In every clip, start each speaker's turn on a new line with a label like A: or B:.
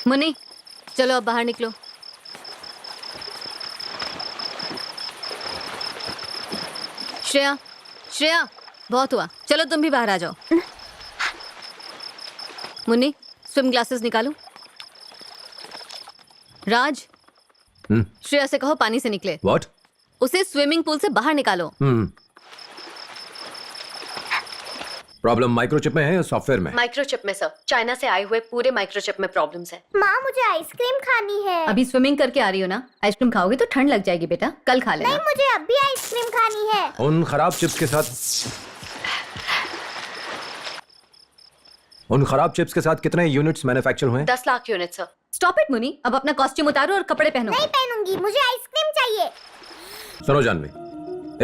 A: मुन्नी चलो अब बाहर निकलो। श्रेया, श्रेया बहुत हुआ, चलो तुम भी बाहर आ जाओ। मुन्नी स्विम ग्लासेस निकालो। राज, श्रेया से कहो पानी से निकले।
B: What?
A: उसे स्विमिंग पूल से बाहर निकालो।
B: प्रॉब्लम माइक्रोचिप में है या सॉफ्टवेयर में?
A: माइक्रोचिप में सर, चाइना से आए हुए पूरे माइक्रोचिप में प्रॉब्लम्स है।
C: माँ मुझे आइसक्रीम खानी है।
A: अभी स्विमिंग करके आ रही हो ना, आइसक्रीम खाओगे तो ठंड लग जाएगी बेटा, कल खा लेना।
C: नहीं मुझे अभी आइसक्रीम खानी है।
B: उन खराब चिप्स के साथ कितने यूनिट्स मैन्युफैक्चर हुए?
A: 10 lakh unit sir. Stop it Munni, अब अपना कॉस्ट्यूम उतारो और कपड़े पहनो।
C: नहीं पहनूंगी, मुझे आइसक्रीम चाहिए।
B: सुनो जानवी,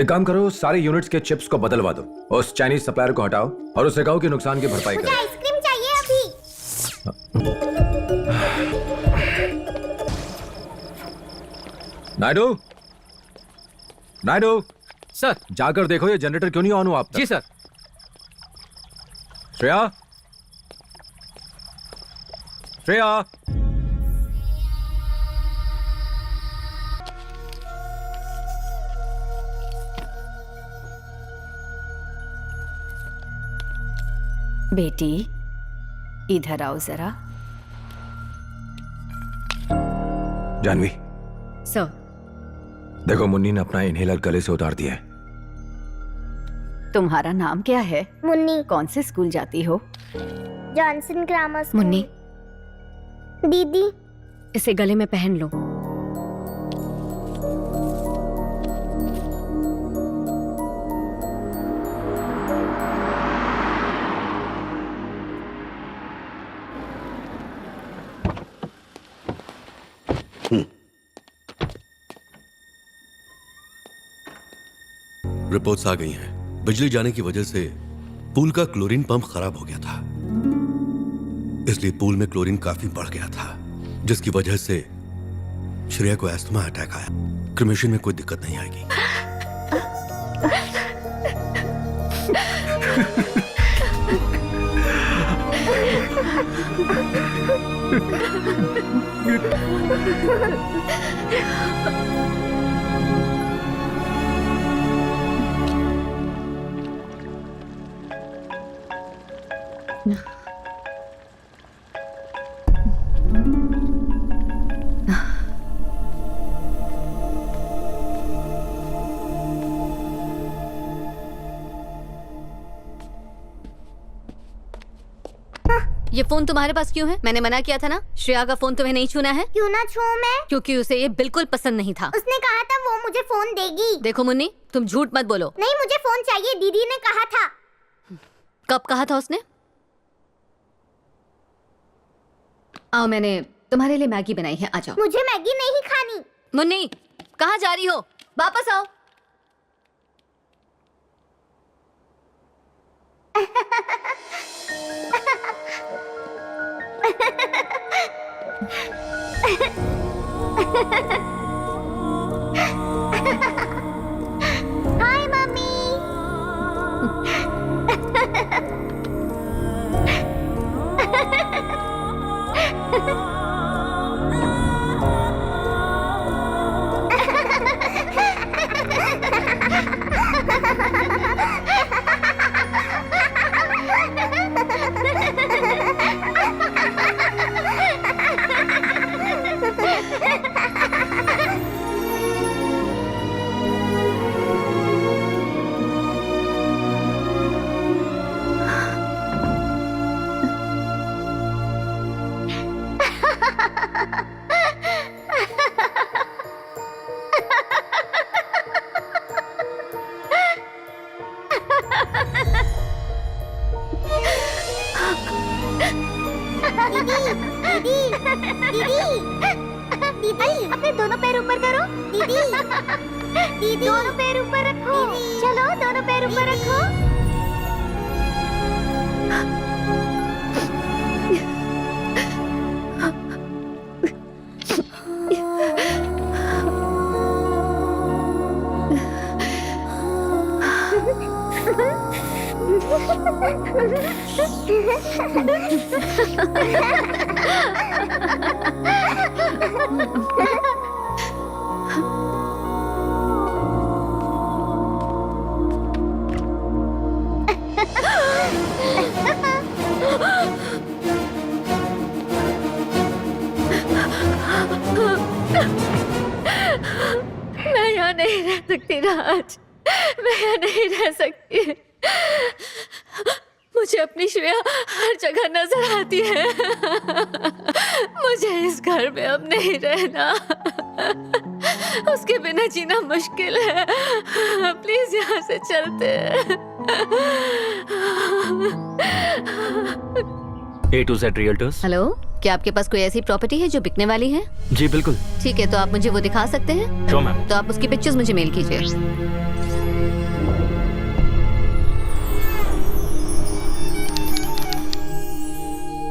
B: एक काम करो, सारे यूनिट्स के चिप्स को बदलवा दो, उस चाइनीज सप्लायर को हटाओ और उससे कहो कि नुकसान की भरपाई
C: मुझे
B: करे।
C: आइसक्रीम चाहिए अभी।
B: नायडू, नायडू
D: सर।
B: जाकर देखो ये जनरेटर क्यों नहीं ऑन हुआ आप तक।
D: जी सर।
B: श्रेया, श्रेया,
E: बेटी इधर आओ जरा।
B: जानवी
A: सर।
B: देखो, मुन्नी ने अपना इनहेलर गले से उतार दिया है।
E: तुम्हारा नाम क्या है?
C: मुन्नी।
E: कौन से स्कूल जाती हो?
C: Johnson grammar school.
A: मुन्नी
C: दीदी
A: इसे गले में पहन लो।
F: रिपोर्ट्स आ गई हैं। बिजली जाने की वजह से पूल का क्लोरीन पंप खराब हो गया था, इसलिए पूल में क्लोरीन काफी बढ़ गया था, जिसकी वजह से श्रेया को अस्थमा अटैक आया। क्रिमेशन में कोई दिक्कत नहीं आएगी।
A: ये फोन तुम्हारे पास क्यों है? मैंने मना किया था ना, श्रेया का फोन तुम्हें नहीं छूना है।
C: क्यों ना छूऊं मैं?
A: क्योंकि उसे ये बिल्कुल पसंद नहीं था।
C: उसने कहा था वो मुझे फोन देगी।
A: देखो मुन्नी, तुम झूठ मत बोलो।
C: नहीं मुझे फोन चाहिए, दीदी ने कहा था।
A: कब कहा था उसने? आओ, मैंने तुम्हारे लिए मैगी बनाई है, आ जाओ।
C: मुझे मैगी नहीं खानी।
A: मुन्नी कहाँ जा रही हो? वापस आओ।
C: हाय मम्मी। दीदी अपने दोनों पैर ऊपर करो। दीदी दोनों पैर ऊपर रखो। चलो दोनों पैर ऊपर रखो।
A: मैं यहाँ नहीं रह सकती राज, मैं यहाँ नहीं रह सकती। मुझे अपनी श्रेया हर जगह नजर आती है। मुझे इस घर में अब नहीं रहना, उसके बिना जीना मुश्किल है। प्लीज यहाँ से चलते हैं।
D: A to Z Realtors।
A: Hello, क्या आपके पास कोई ऐसी प्रॉपर्टी है जो बिकने वाली है?
D: जी बिल्कुल।
A: ठीक है, तो आप मुझे वो दिखा सकते हैं?
D: Sure ma'am.
A: तो आप उसकी पिक्चर्स मुझे मेल कीजिए।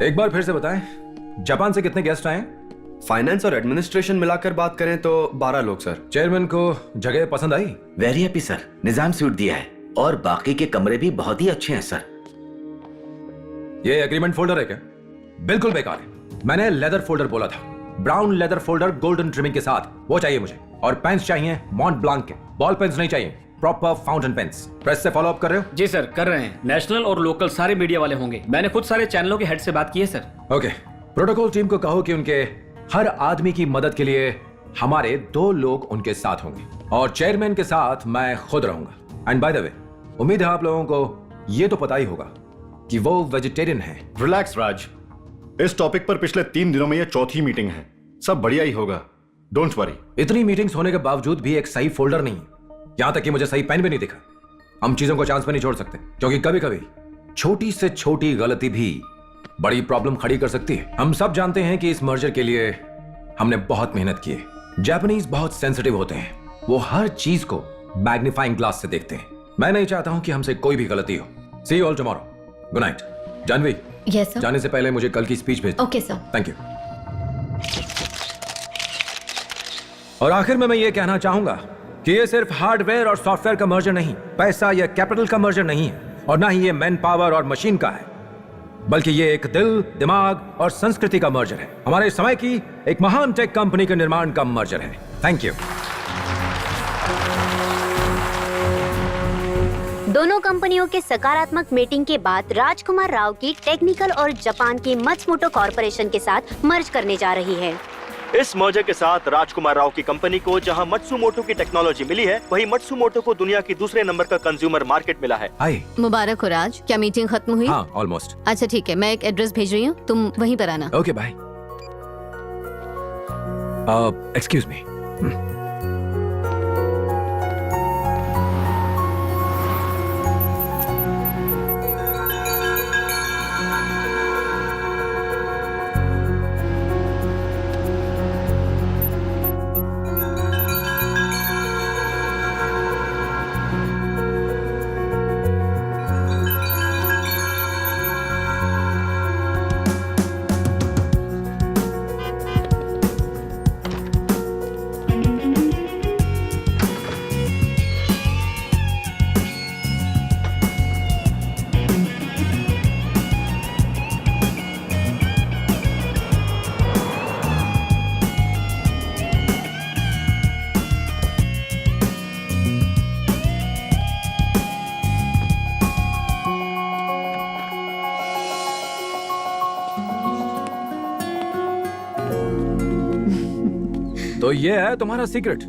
B: एक बार फिर से बताएं, जापान से कितने गेस्ट आए?
G: फाइनेंस और एडमिनिस्ट्रेशन मिलाकर बात करें तो 12 लोग सर।
B: चेयरमैन को जगह पसंद आई?
H: वेरी हैप्पी सर, निजाम सूट दिया है और बाकी के कमरे भी बहुत ही अच्छे हैं सर।
B: ये एग्रीमेंट फोल्डर है क्या? बिल्कुल बेकार है। मैंने लेदर फोल्डर बोला था, brown leather folder golden trimming के साथ, वो चाहिए मुझे। और पेन्स चाहिए मॉन्ट ब्लांक के, बॉल पेन्स नहीं चाहिए, प्रॉपर फाउंटेन पेन्स। प्रेस से फॉलो अप कर रहे हो?
D: जी सर, कर रहे हैं। नेशनल और लोकल सारे मीडिया वाले होंगे। मैंने खुद सारे चैनलों के हेड से बात की है सर।
B: ओके, प्रोटोकॉल टीम को कहो कि उनके हर आदमी की मदद के लिए हमारे 2 लोग उनके साथ होंगे और चेयरमैन के साथ मैं खुद रहूंगा। एंड बाय द वे, उम्मीद है आप लोगों को ये तो पता ही होगा कि वो वेजिटेरियन है।
I: रिलैक्स राज, इस टॉपिक पर पिछले 3 दिनों में ये चौथी मीटिंग है। सब बढ़िया ही होगा, डोंट वरी।
B: इतनी मीटिंग्स होने के बावजूद भी एक सही फोल्डर नहीं, यहां तक कि मुझे सही पेन भी नहीं दिखा। हम चीजों को चांस पे नहीं छोड़ सकते, क्योंकि कभी कभी छोटी से छोटी गलती भी बड़ी प्रॉब्लम खड़ी कर सकती है। हम सब जानते हैं कि इस मर्जर के लिए हमने बहुत मेहनत की है। जापानीज बहुत सेंसिटिव होते हैं, वो हर चीज को मैग्नीफाइंग ग्लास से देखते हैं। मैं नहीं चाहता हूं कि हमसे कोई भी गलती हो। See you all tomorrow. Good night. Jhanvi,
A: yes sir.
B: जाने से पहले मुझे कल की स्पीच भेज दो।
A: Okay sir.
B: Thank you. और आखिर में मैं ये कहना चाहूंगा कि ये सिर्फ हार्डवेयर और सॉफ्टवेयर का मर्जर नहीं, पैसा या कैपिटल का मर्जर नहीं है, और ना ही ये मैन पावर और मशीन का है, बल्कि ये एक दिल, दिमाग और संस्कृति का मर्जर है। हमारे समय की एक महान टेक कंपनी के निर्माण का मर्जर है। Thank you.
C: दोनों कंपनियों के सकारात्मक मीटिंग के बाद राजकुमार राव की टेक्निकल और जापान की मत्सुमोटो कॉर्पोरेशन के साथ मर्ज करने जा रही है।
J: इस मर्जर के साथ राजकुमार राव की कंपनी को जहां मत्सुमोटो की टेक्नोलॉजी मिली है, वहीं मत्सुमोटो को दुनिया की दूसरे नंबर का कंज्यूमर मार्केट मिला है।
B: हाय।
A: मुबारक हो राज, क्या मीटिंग खत्म हुई?
B: हाँ, ऑलमोस्ट।
A: अच्छा ठीक है, मैं एक एड्रेस भेज रही हूँ, तुम वहीं पर आना।
B: Okay bye. Excuse me. तो ये है तुम्हारा सीक्रेट।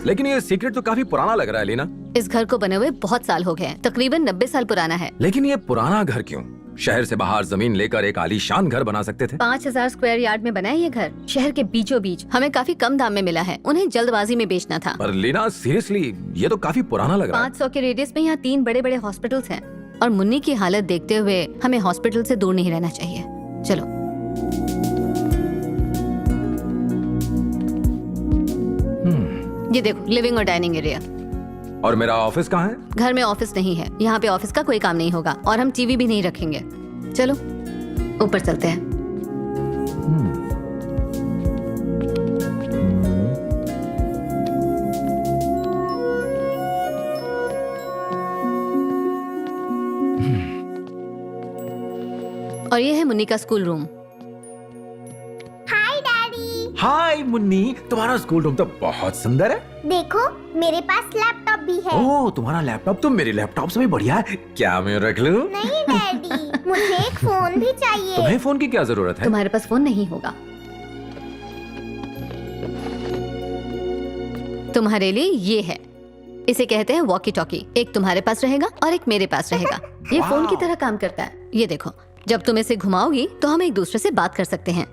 B: लेकिन ये सीक्रेट तो काफी पुराना लग रहा है लीना।
A: इस घर को बने हुए बहुत साल हो गए हैं, तकरीबन 90 साल पुराना है।
B: लेकिन ये पुराना घर क्यों? शहर से बाहर जमीन लेकर एक आलीशान घर बना सकते थे।
A: 5000 स्क्वायर यार्ड में बना है ये घर, शहर के बीचों बीच। हमें काफी कम दाम में मिला है, उन्हें जल्दबाजी में बेचना था।
B: पर लीना सीरियसली, ये तो काफी पुराना लग रहा है।
A: 500 के रेडियस में यहाँ 3 बड़े बड़े हॉस्पिटल्स हैं, और मुन्नी की हालत देखते हुए हमें हॉस्पिटल से दूर नहीं रहना चाहिए। चलो। ये देखो, लिविंग और डाइनिंग एरिया।
B: और मेरा ऑफिस कहाँ है?
A: घर में ऑफिस नहीं है, यहाँ पे ऑफिस का कोई काम नहीं होगा, और हम टीवी भी नहीं रखेंगे। चलो ऊपर चलते हैं। और ये है मुन्नी का school room.
C: Hi daddy.
B: Hi Munni, तुम्हारा स्कूल रूम तो बहुत सुंदर है।
C: देखो मेरे पास लैपटॉप भी है।
B: ओह, तुम्हारा लैपटॉप तो मेरे लैपटॉप से भी बढ़िया है। क्या मैं रख लूं?
C: नहीं डैडी, मुझे एक फोन भी चाहिए।
B: तुम्हें फोन की क्या जरूरत है?
A: तुम्हारे पास फोन नहीं होगा। तुम्हारे लिए ये है, इसे कहते हैं वॉकी टॉकी। एक तुम्हारे पास रहेगा और एक मेरे पास रहेगा। ये फोन की तरह काम करता है। ये देखो, जब तुम इसे घुमाओगी तो हम एक दूसरे से बात कर सकते हैं।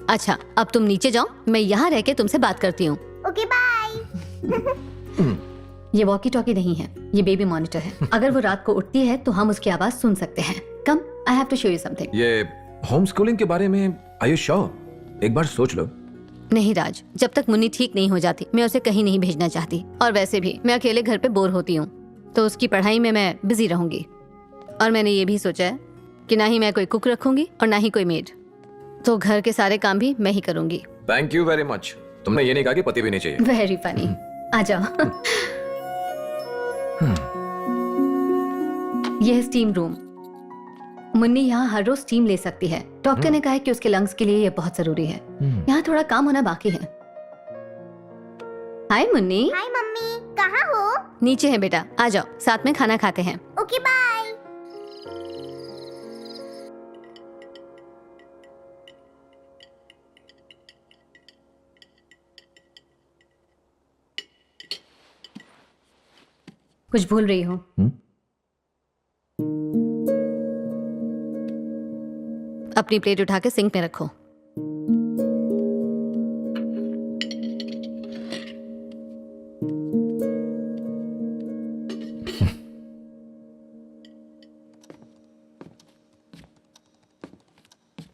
A: अच्छा, अब तुम नीचे जाओ, मैं यहाँ रह के तुमसे बात करती हूँ।
C: Okay bye.
A: ये वॉकी टॉकी नहीं है, ये बेबी मॉनिटर है। अगर वो रात को उठती है तो हम उसकी आवाज सुन सकते हैं। Come, I have to show you something.
B: ये होम स्कूलिंग के बारे में आर यू श्योर? एक बार सोच लो।
A: नहीं राज, जब तक मुन्नी ठीक नहीं हो जाती मैं उसे कहीं नहीं भेजना चाहती। और वैसे भी मैं अकेले घर पे बोर होती हूँ, तो उसकी पढ़ाई में मैं बिजी रहूंगी। और मैंने ये भी सोचा है कि ना ही मैं कोई कुक रखूंगी और ना ही कोई मेड, तो घर के सारे काम भी मैं ही करूंगी।
B: Thank you very much. तुमने ये नहीं कहा कि पति भी नहीं चाहिए।
A: Very funny. आ जाओ। यह है स्टीम रूम। मुन्नी यहाँ हर रोज स्टीम ले सकती है। डॉक्टर ने कहा है कि उसके लंग्स के लिए यह बहुत जरूरी है। यहाँ थोड़ा काम होना बाकी है। हाय मुन्नी।
C: हाय मम्मी, कहाँ हो?
A: नीचे है बेटा, आ जाओ, साथ में खाना खाते हैं।
C: Okay bye.
A: कुछ भूल रही हो? अपनी प्लेट उठा के सिंक में रखो।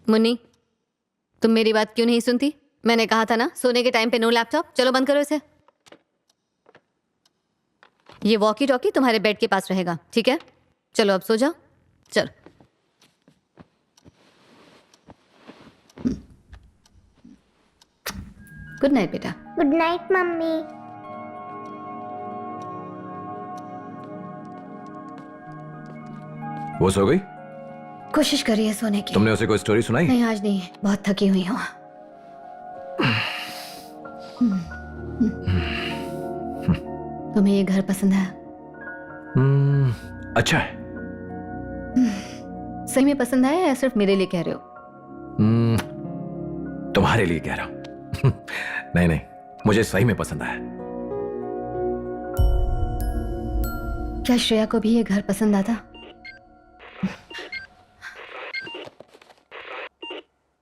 A: मुन्नी, तुम मेरी बात क्यों नहीं सुनती? मैंने कहा था ना, सोने के टाइम पे नो लैपटॉप। चलो बंद करो इसे। ये वॉकी टॉकी तुम्हारे बेड के पास रहेगा, ठीक है? चलो अब सो जाओ। चल। गुड नाइट बेटा।
C: Good night mummy.
B: वो सो गई?
A: कोशिश करिए सोने की।
B: तुमने उसे कोई स्टोरी सुनाई?
A: नहीं, आज नहीं, बहुत थकी हुई हूँ। तुम्हें ये घर पसंद है?
B: अच्छा है।
A: सही में पसंद आया या सिर्फ मेरे लिए कह रहे हो?
B: तुम्हारे लिए कह रहा हूं। नहीं नहीं, मुझे सही में पसंद आया।
A: क्या श्रेया को भी ये घर पसंद आता?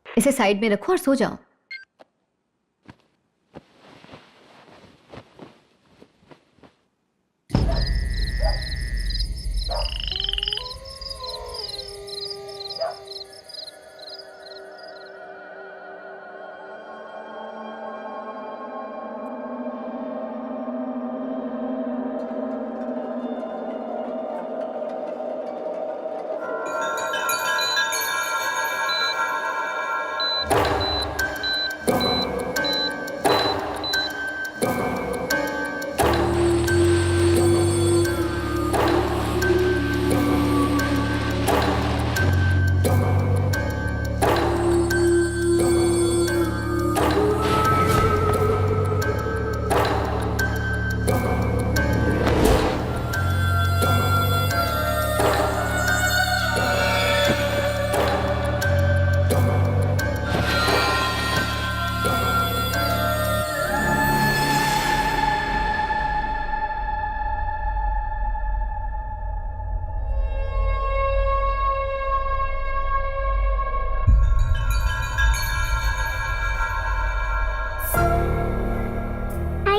A: इसे साइड में रखो और सो जाओ।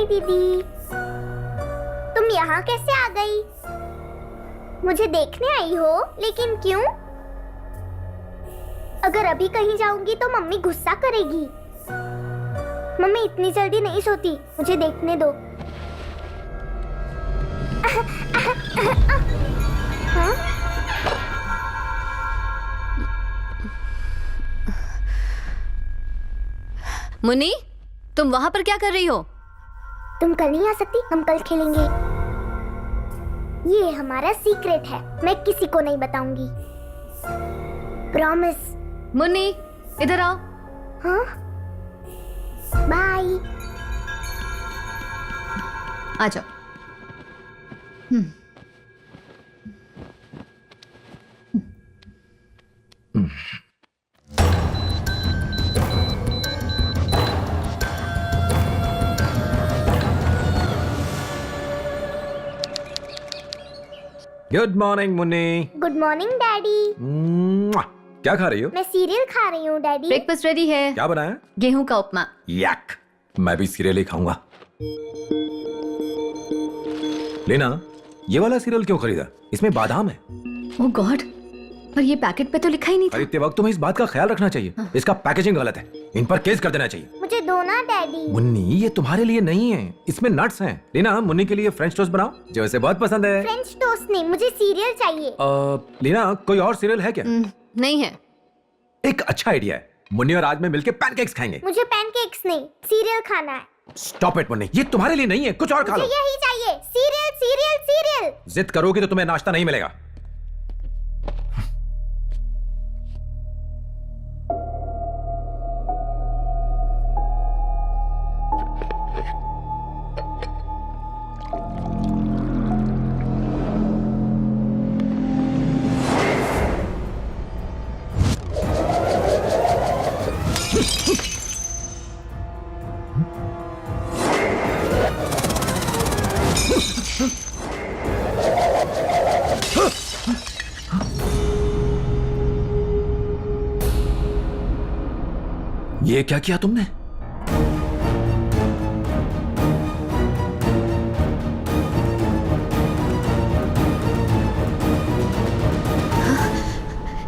C: दीदी, तुम यहाँ कैसे आ गई? मुझे देखने आई हो, लेकिन क्यों? अगर अभी कहीं जाऊंगी तो मम्मी गुस्सा करेगी। मम्मी इतनी जल्दी नहीं सोती, मुझे देखने दो। हाँ?
A: मुन्नी, तुम वहां पर क्या कर रही हो?
C: तुम कल नहीं आ सकती? हम कल खेलेंगे। ये हमारा सीक्रेट है, मैं किसी को नहीं बताऊंगी। प्रॉमिस।
A: मुन्नी इधर आओ।
C: हाँ बाय।
A: आ जाओ।
B: Good morning Munni.
C: Good morning daddy.
B: क्या खा रही हो?
C: मैं सीरियल खा रही हूँ डैडी।
A: ब्रेकफास्ट रेडी है।
B: क्या बनाया?
A: गेहूं का उपमा।
B: यक, मैं भी सीरियल ही खाऊंगा। लेना, ये वाला सीरियल क्यों खरीदा? इसमें बादाम है।
A: ओह गॉड, पर ये पैकेट पे तो लिखा ही नहीं था।
B: खरीदते वक्त तुम्हें इस बात का ख्याल रखना चाहिए। इसका पैकेजिंग गलत है, इन पर केस कर देना चाहिए।
C: मुझे दो ना डैडी।
B: मुन्नी, ये तुम्हारे लिए नहीं है, इसमें नट्स हैं। लीना, मुन्नी के लिए फ्रेंच टोस्ट बनाओ, जो इसे बहुत पसंद है।
C: फ्रेंच टोस्ट नहीं, मुझे सीरियल चाहिए।
B: लीना, कोई और सीरियल है क्या?
A: नहीं है।
B: एक अच्छा आइडिया है, मुन्नी और आज में मिलके पैनकेक्स खाएंगे।
C: मुझे पैनकेक्स नहीं, सीरियल खाना है।
B: स्टॉप इट मुन्नी, ये तुम्हारे लिए नहीं है, कुछ और खा लो।
C: मुझे यही चाहिए, सीरियल सीरियल सीरियल।
B: जिद करोगी तो तुम्हें नाश्ता नहीं मिलेगा। ये क्या किया तुमने?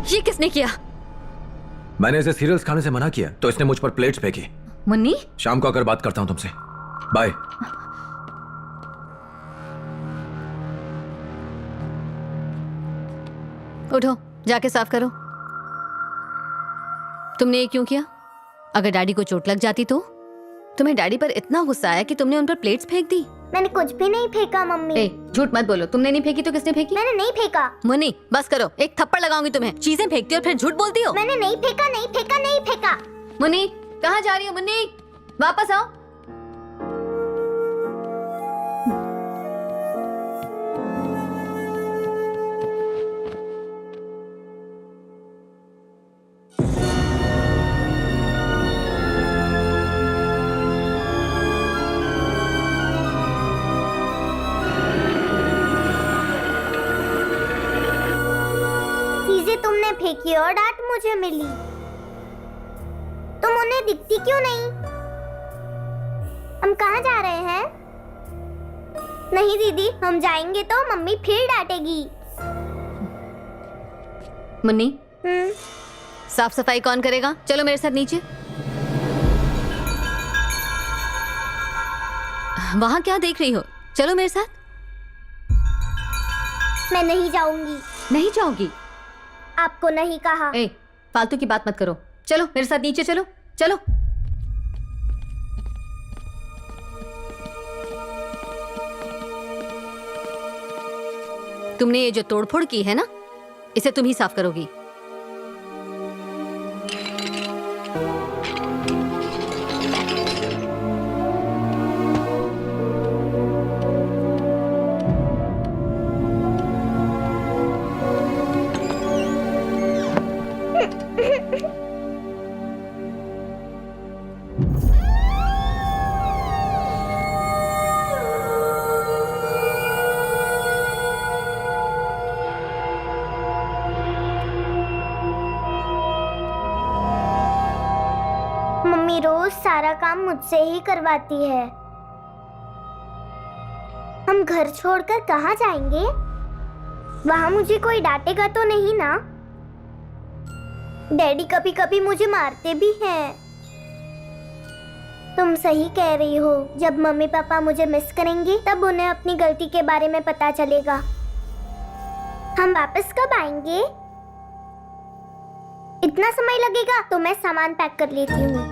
A: ये किसने किया?
B: मैंने इसे सीरियल्स खाने से मना किया तो इसने मुझ पर प्लेट्स फेंकी।
A: मुन्नी,
B: शाम को आकर बात करता हूं तुमसे। बाय।
A: उठो, जाके साफ करो। तुमने ये क्यों किया? अगर डैडी को चोट लग जाती तो? तुम्हें डैडी पर इतना गुस्सा आया कि तुमने उन पर प्लेट्स फेंक दी?
C: मैंने कुछ भी नहीं फेंका मम्मी।
A: ए, झूठ मत बोलो, तुमने नहीं फेंकी तो किसने फेंकी?
C: मैंने नहीं फेंका।
A: मुन्नी, बस करो, एक थप्पड़ लगाऊंगी तुम्हें। चीजें फेंकती हो और फिर झूठ बोलती हो।
C: मैंने नहीं फेंका नहीं फेंका नहीं फेंका।
A: मुन्नी, कहाँ जा रही हो? मुन्नी, वापस आओ।
C: चीजें तुमने फेंकी और डांट मुझे मिली। तुम उन्हें दिखती क्यों नहीं? हम कहाँ जा रहे हैं? नहीं दीदी, हम जाएंगे तो मम्मी फिर डांटेगी।
A: मुन्नी, साफ सफाई कौन करेगा? चलो मेरे साथ नीचे। वहां क्या देख रही हो? चलो मेरे साथ।
C: मैं नहीं जाऊंगी।
A: नहीं जाओगी?
C: आपको नहीं कहा।
A: ए, फालतू की बात मत करो। चलो मेरे साथ नीचे चलो, चलो। तुमने ये जो तोड़फोड़ की है ना, इसे तुम ही साफ करोगी।
C: मम्मी रोज सारा काम मुझसे ही करवाती है। हम घर छोड़कर कहाँ जाएंगे? वहाँ मुझे कोई डांटेगा तो नहीं ना? डैडी कभी कभी मुझे मारते भी हैं। तुम सही कह रही हो, जब मम्मी पापा मुझे मिस करेंगे तब उन्हें अपनी गलती के बारे में पता चलेगा। हम वापस कब आएंगे? इतना समय लगेगा तो मैं सामान पैक कर लेती हूँ।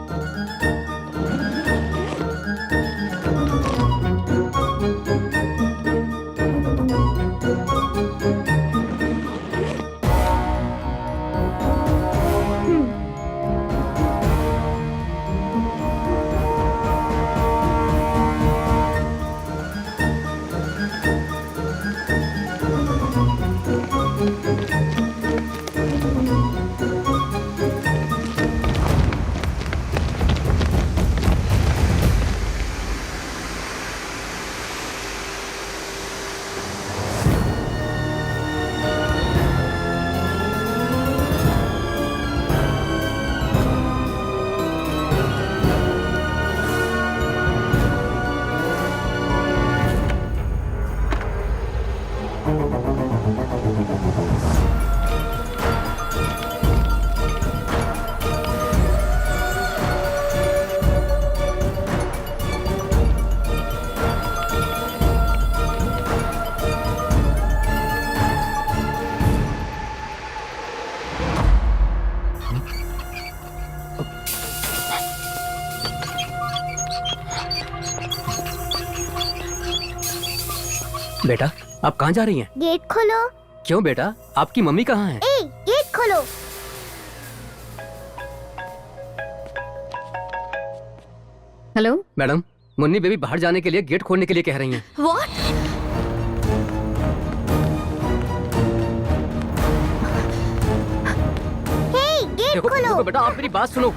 K: बेटा आप कहाँ जा रही हैं?
C: गेट खोलो।
K: क्यों बेटा, आपकी मम्मी कहाँ है?
C: ए, गेट खोलो।
A: हेलो
K: मैडम, मुन्नी बेबी बाहर जाने के लिए गेट खोलने के लिए कह रही हैं।
A: व्हाट?
C: हे, गेट
K: देखो,
C: खोलो।
K: देखो बेटा, आप मेरी बात सुनो,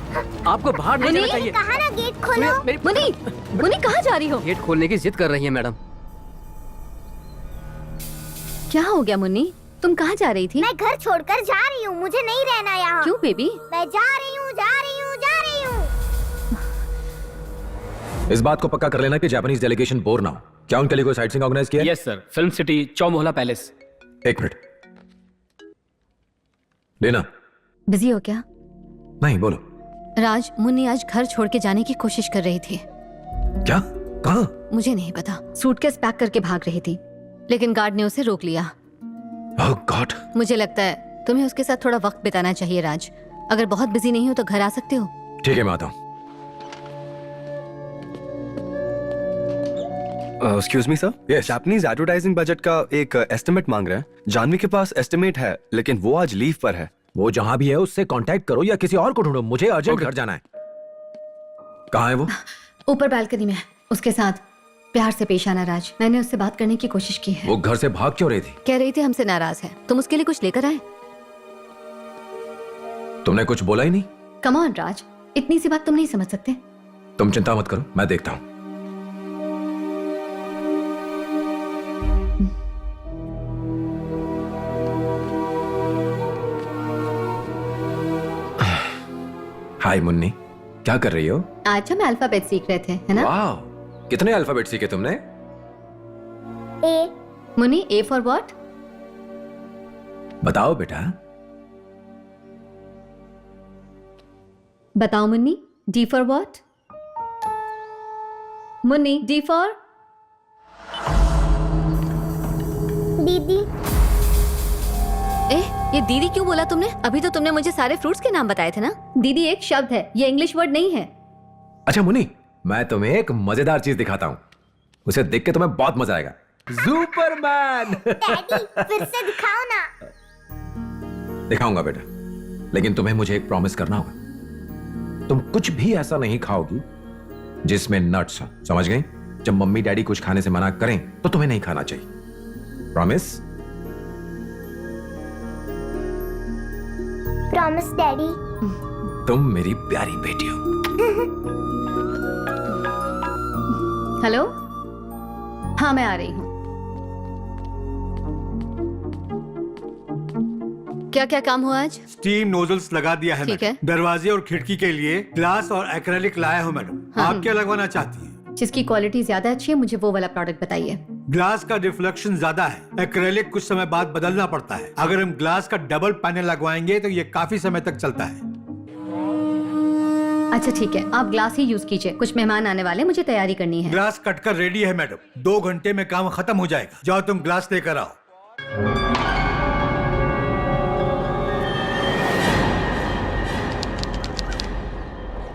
K: आपको बाहर नहीं जाना चाहिए।
C: कहा ना गेट खोलो।
K: मेरी
A: मुन्नी, मुन्नी कहाँ जा रही हो?
K: गेट खोलने की जिद कर रही है मैडम।
A: क्या हो गया मुन्नी? तुम कहाँ जा रही थी?
C: मैं घर छोड़कर जा रही हूँ, मुझे नहीं रहना यहाँ।
A: क्यों बेबी?
C: मैं जा रही हूँ, जा रही हूँ, जा रही हूँ।
B: इस बात को पक्का कर लेना कि जापानीज डेलीगेशन बोर ना हो। क्या उनके लिए कोई साइट सीइंग ऑर्गेनाइज किया है?
D: Yes sir, film city, Chowmahalla palace.
B: एक मिनट लेना।
A: बिजी हो क्या?
B: नहीं, बोलो।
A: राज, मुन्नी आज घर छोड़ के जाने की कोशिश कर रही थी।
B: क्या? कहाँ?
A: मुझे नहीं पता। सूटकेस पैक करके भाग रही थी, लेकिन गार्ड ने उसे रोक लिया।
B: ओह गॉड।
A: मुझे लगता है तुम्हें उसके साथ थोड़ा वक्त बिताना चाहिए राज। अगर बहुत बिजी नहीं हो तो घर आ सकते हो।
B: ठीक है, मैं आता हूँ।
G: Excuse me sir,
B: Yes.
G: Japanese advertising budget का एक एस्टिमेट मांग रहे हैं। जानवी के पास एस्टिमेट है, लेकिन वो आज लीव पर है।
B: वो जहां भी है उससे कांटेक्ट करो या किसी और को ढूंढो। मुझे अर्जेंट घर जाना है। कहाँ है वो?
A: ऊपर बालकनी में है। उसके साथ प्यार से पेश आना राज। मैंने उससे बात करने की कोशिश की है।
B: वो घर से भाग क्यों रही थी?
A: कह रही थी हमसे नाराज है। तुम उसके लिए कुछ लेकर आए?
B: तुमने कुछ बोला ही नहीं।
A: कम ऑन राज, इतनी सी बात तुम नहीं समझ सकते।
B: तुम चिंता मत करो, मैं देखता हूँ। हाय मुन्नी, क्या कर रही हो?
A: आज हम अल्फाबेट सीख रहे थे, है ना?
B: वाह, कितने अल्फाबेट सीखे तुमने?
C: ए,
A: मुन्नी, ए फॉर व्हाट?
B: बताओ बेटा।
A: बताओ Munni, D for what? Munni, D for?
C: दीदी।
A: ए, ये दीदी क्यों बोला तुमने? अभी तो तुमने मुझे सारे फ्रूट्स के नाम बताए थे ना? दीदी एक शब्द है, ये इंग्लिश वर्ड नहीं है।
B: अच्छा मुन्नी, मैं तुम्हें एक मजेदार चीज दिखाता हूँ। उसे देख के तुम्हें बहुत मजा आएगा। सुपरमैन।
C: डैडी, फिर से दिखाओ ना।
B: दिखाऊंगा बेटा, लेकिन तुम्हें मुझे एक प्रॉमिस करना होगा। तुम कुछ भी ऐसा नहीं खाओगी जिसमें नट्स हो, समझ गई? जब मम्मी डैडी कुछ खाने से मना करें तो तुम्हें नहीं खाना चाहिए। प्रॉमिस?
C: Promise daddy.
B: तुम मेरी प्यारी बेटी हो।
A: हेलो, हाँ मैं आ रही हूँ। क्या क्या काम हुआ आज?
L: स्टीम नोजल्स लगा दिया है
A: ठीक
L: मैडम।
A: है।
L: दरवाजे और खिड़की के लिए ग्लास और एक्रेलिक लाया हूँ मैडम।
A: हाँ।
L: आप क्या लगवाना चाहती हैं?
A: जिसकी क्वालिटी ज्यादा अच्छी है, मुझे वो वाला प्रोडक्ट बताइए।
L: ग्लास का रिफ्लेक्शन ज्यादा है, एक्रेलिक कुछ समय बाद बदलना पड़ता है। अगर हम ग्लास का डबल पैनल लगवाएंगे तो ये काफी समय तक चलता है।
A: अच्छा ठीक है, आप ग्लास ही यूज कीजिए। कुछ मेहमान आने वाले, मुझे तैयारी करनी है।
L: ग्लास कटकर रेडी है मैडम। 2 घंटे में काम खत्म हो जाएगा। जाओ तुम ग्लास लेकर आओ।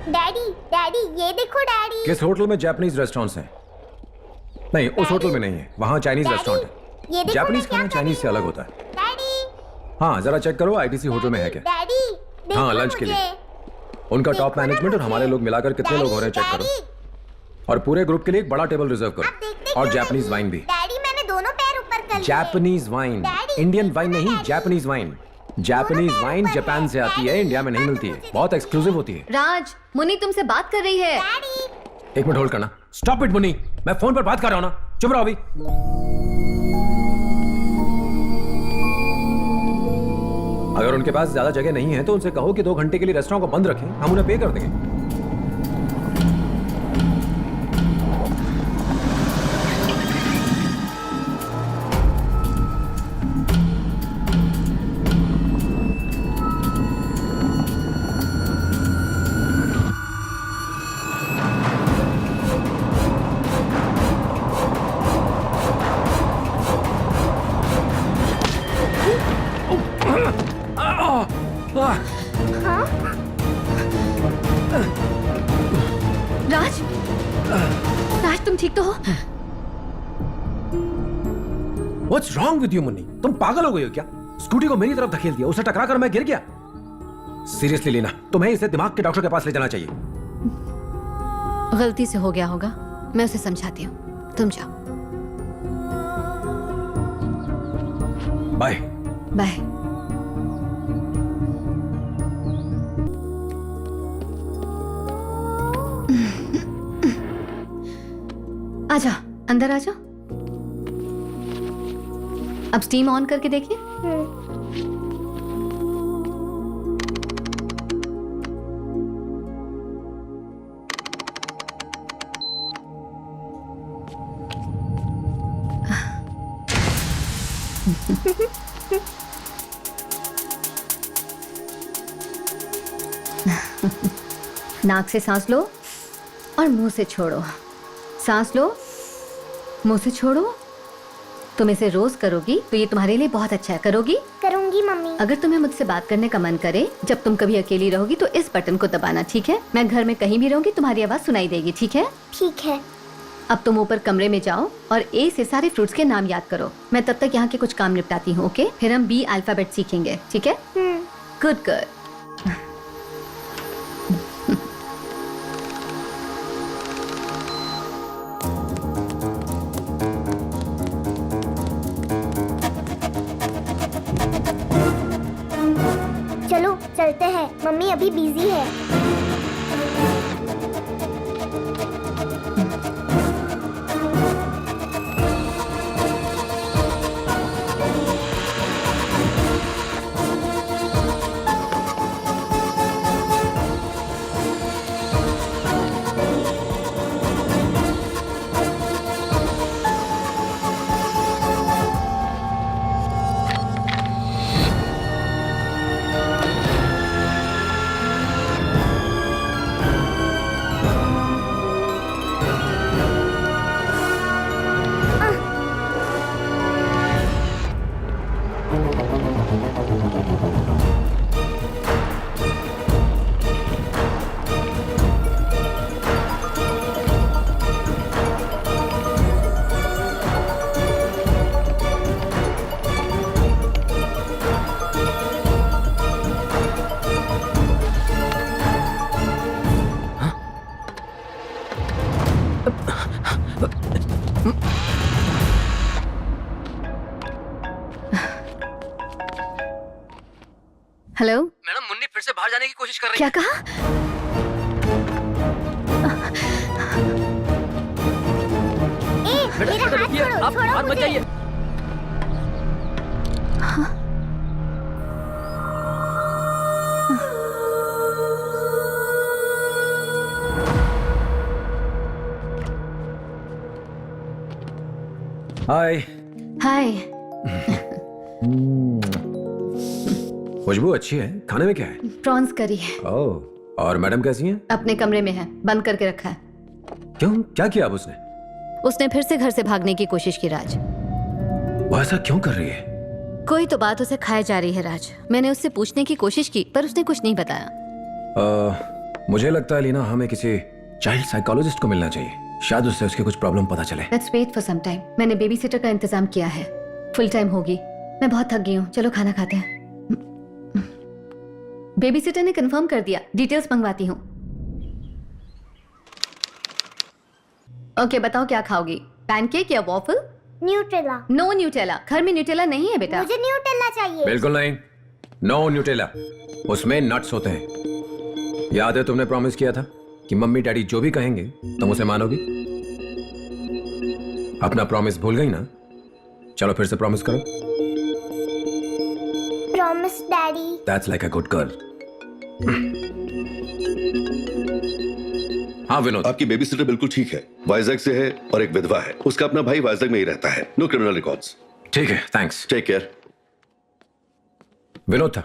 C: डैडी, डैडी, ये देखो डैडी।
B: किस होटल में जापानीज रेस्टोरेंट्स हैं? नहीं, उस होटल में नहीं है, वहां चाइनीज
C: डैडी,
B: रेस्टोरेंट
C: ये
B: है।
C: देखो
B: जापानीज
C: मैं क्या
B: खाना
C: कर
B: चाइनीज
C: रही
B: से अलग
C: हूँ।
B: होता है।
C: डैडी,
B: हाँ, जरा चेक करो आईटीसी होटल में है क्या।
C: डैडी, देखो
B: हाँ, लंच के लिए।
C: मुझे।
B: उनका
C: देखो
B: टॉप
C: ना
B: मैनेजमेंट और
C: मुझे।
B: हमारे लोग मिलाकर कितने लोग हो रहे हैं चेक
C: डैडी,
B: करो। और पूरे ग्रुप के लिए एक बड़ा टेबल रिजर्व
C: आप
B: करो।
C: देखते
B: और
C: क्यों
B: जापानीज
C: नहीं?
B: वाइन भी।
C: डैडी, मैंने दोनों पैर ऊपर कर लिए।
B: Japanese wine,
C: daddy,
B: Indian wine
C: देखो ना
B: नहीं,
C: डैडी।
B: Japanese wine. जापानीज
C: पैर
B: वाइन
C: ऊपर
B: जापान
C: है।
B: से आती है,
C: डैडी,
B: इंडिया में नहीं
C: अगर
B: मिलती है,
C: मुझे
B: बहुत एक्सक्लूसिव होती है।
A: राज, मुन्नी तुमसे बात कर रही है।
C: डैडी,
B: एक मिनट होल्ड करना। स्टॉप इट मुन्नी, मैं फोन पर बात कर रहा हूं ना। चुप रहो अभी। अगर उनके पास ज्यादा जगह नहीं है तो उनसे कहो कि 2 घंटे के लिए रेस्टोरेंट को बंद रखें, हम उन्हें पे कर देंगे।
A: राज, राज तुम ठीक तो हो?
B: What's wrong with you, Munni? तुम पागल हो गई हो क्या? स्कूटी को मेरी तरफ धकेल दिया, उसे टकरा कर मैं गिर गया। सीरियसली लीना, तुम्हें इसे दिमाग के डॉक्टर के पास ले जाना चाहिए।
A: गलती से हो गया होगा, मैं उसे समझाती हूँ, तुम जाओ।
B: बाय।
A: बाय। आजा, अंदर आजा। अब स्टीम ऑन करके देखिए। नाक से सांस लो और मुंह से छोड़ो। सांस लो, मुंह से छोड़ो। तुम इसे रोज करोगी तो ये तुम्हारे लिए बहुत अच्छा है। करोगी?
C: करूंगी मम्मी।
A: अगर तुम्हें मुझसे बात करने का मन करे, जब तुम कभी अकेली रहोगी तो इस बटन को दबाना, ठीक है? मैं घर में कहीं भी रहूंगी, तुम्हारी आवाज सुनाई देगी, ठीक है?
C: ठीक है।
A: अब तुम ऊपर कमरे में जाओ और ए से सारे फ्रूट्स के नाम याद करो। मैं तब तक यहाँ के कुछ काम निपटाती हूँ, ओके? फिर हम बी अल्फाबेट सीखेंगे, ठीक है? Good girl.
C: चलो चलते हैं, मम्मी अभी बिजी है। हेलो
K: मैडम, मुन्नी फिर से बाहर जाने की कोशिश कर रही
A: क्या
K: है।
A: कहा?
K: बेटा, बेटा, रुकिए, आप हाथ मत जाइए।
B: हाय।
A: हाय।
B: खुशबू अच्छी है। खाने में क्या है?
A: प्रॉन्स करी है।
B: ओह, और मैडम कैसी हैं?
A: अपने कमरे में है, बंद करके रखा है।
B: क्यों? क्या किया अब उसने?
A: उसने फिर से घर से भागने की कोशिश की राज।
B: वो ऐसा क्यों कर रही है?
A: कोई तो बात उसे खाए जा रही है राज। मैंने उससे पूछने की कोशिश की पर उसने कुछ नहीं बताया।
B: मुझे लगता है लीना, हमें किसी चाइल्ड साइकोलॉजिस्ट को मिलना चाहिए। शायद उससे उसके कुछ प्रॉब्लम पता चले।
A: Let's wait for some time. मैंने बेबी सिटर का इंतजाम किया है, फुल टाइम होगी। मैं बहुत थक गई हूँ, चलो खाना खाते हैं। बेबी सिटर ने कंफर्म कर दिया, डिटेल्स मंगवाती हूँ। ओके, बताओ क्या खाओगी? पैनकेक या वॉफल?
C: न्यूट्रेला।
A: No Nutella. घर में न्यूटेला नहीं है बेटा।
C: मुझे न्यूट्रेला चाहिए।
B: बिल्कुल नहीं, नो न्यूटेला। उसमें नट्स होते हैं। याद है तुमने प्रॉमिस किया था कि मम्मी डैडी जो भी कहेंगे तुम उसे मानोगी। अपना प्रॉमिस भूल गई ना? चलो फिर से प्रॉमिस करो।
C: Promise daddy.
B: That's like a good girl. हाँ विनोद,
F: आपकी बेबी सिटर बिल्कुल ठीक है, वाइजैक से है और एक विधवा है। उसका अपना भाई वाइजैक में ही रहता है। No criminal records.
B: ठीक है, थैंक्स।
F: Take care.
B: विनोद था।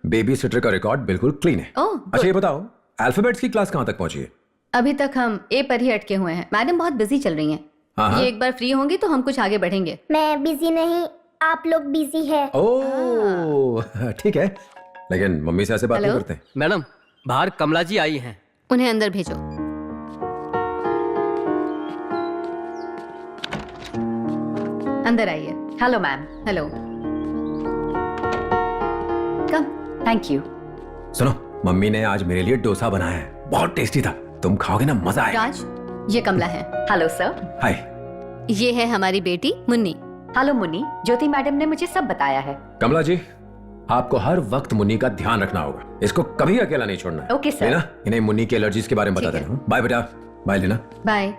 B: बेबी सिटर का रिकॉर्ड बिल्कुल क्लीन है।
A: ओह,
B: अच्छा ये बताओ, अल्फाबेट्स की क्लास कहाँ तक पहुंची है?
A: अभी तक हम ए पर ही अटके हुए हैं। मैडम बहुत बिजी चल रही हैं।
B: हाँ।
A: ये एक बार फ्री होंगी तो हम कुछ आगे बढ़ेंगे।
C: मैं बिजी नहीं, आप लोग बिजी है।
B: ओह ठीक है, लेकिन मम्मी से ऐसे बात नहीं
A: हेलो?
B: करते।
K: मैडम बाहर कमला जी आई हैं।
A: उन्हें अंदर भेजो। अंदर आइए।
E: Hello ma'am.
A: Hello. Come.
E: Thank you.
B: सुनो, मम्मी ने आज मेरे लिए डोसा बनाया है, बहुत टेस्टी था। तुम खाओगे ना, मजा आएगा।
A: राज, ये कमला है।
E: Hello sir.
B: हाय।
A: ये है हमारी बेटी मुन्नी।
E: हेलो मुन्नी, ज्योति मैडम ने मुझे सब बताया है।
B: कमला जी, आपको हर वक्त मुन्नी का ध्यान रखना होगा, इसको कभी अकेला नहीं छोड़ना है।
E: Okay sir.
B: लेना, इन्हें मुन्नी की एलर्जीज के बारे में बता
A: ठीक है।
B: देना। बाय बेटा। बाय लेना।
A: बाय।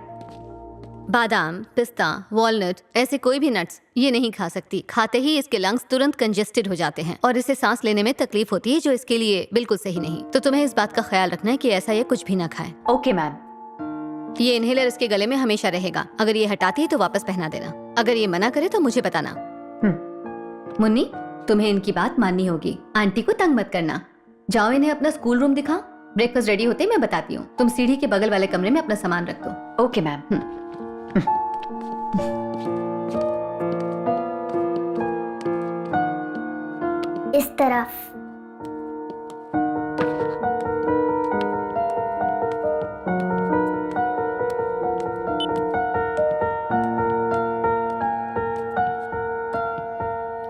A: बादाम, पिस्ता, वॉलनट, ऐसे कोई भी नट्स ये नहीं खा सकती। खाते ही इसके लंग्स तुरंत कंजेस्टेड हो जाते हैं और इसे सांस लेने में तकलीफ होती है, जो इसके लिए बिल्कुल सही नहीं। तो तुम्हें इस बात का ख्याल रखना है कि ऐसा ये कुछ भी ना खाए।
E: Okay ma'am.
A: ये इनहेलर इसके गले में हमेशा रहेगा। अगर ये हटाती है तो वापस पहना देना। अगर ये मना करे तो मुझे बताना। मुन्नी, तुम्हें इनकी बात माननी होगी। आंटी को तंग मत करना। जाओ इन्हें अपना स्कूल रूम दिखाओ। ब्रेकफास्ट रेडी होते ही मैं बताती हूँ। तुम सीढ़ी के बगल वाले कमरे में अपना सामान रख दो।
E: Okay ma'am.
M: इस तरफ।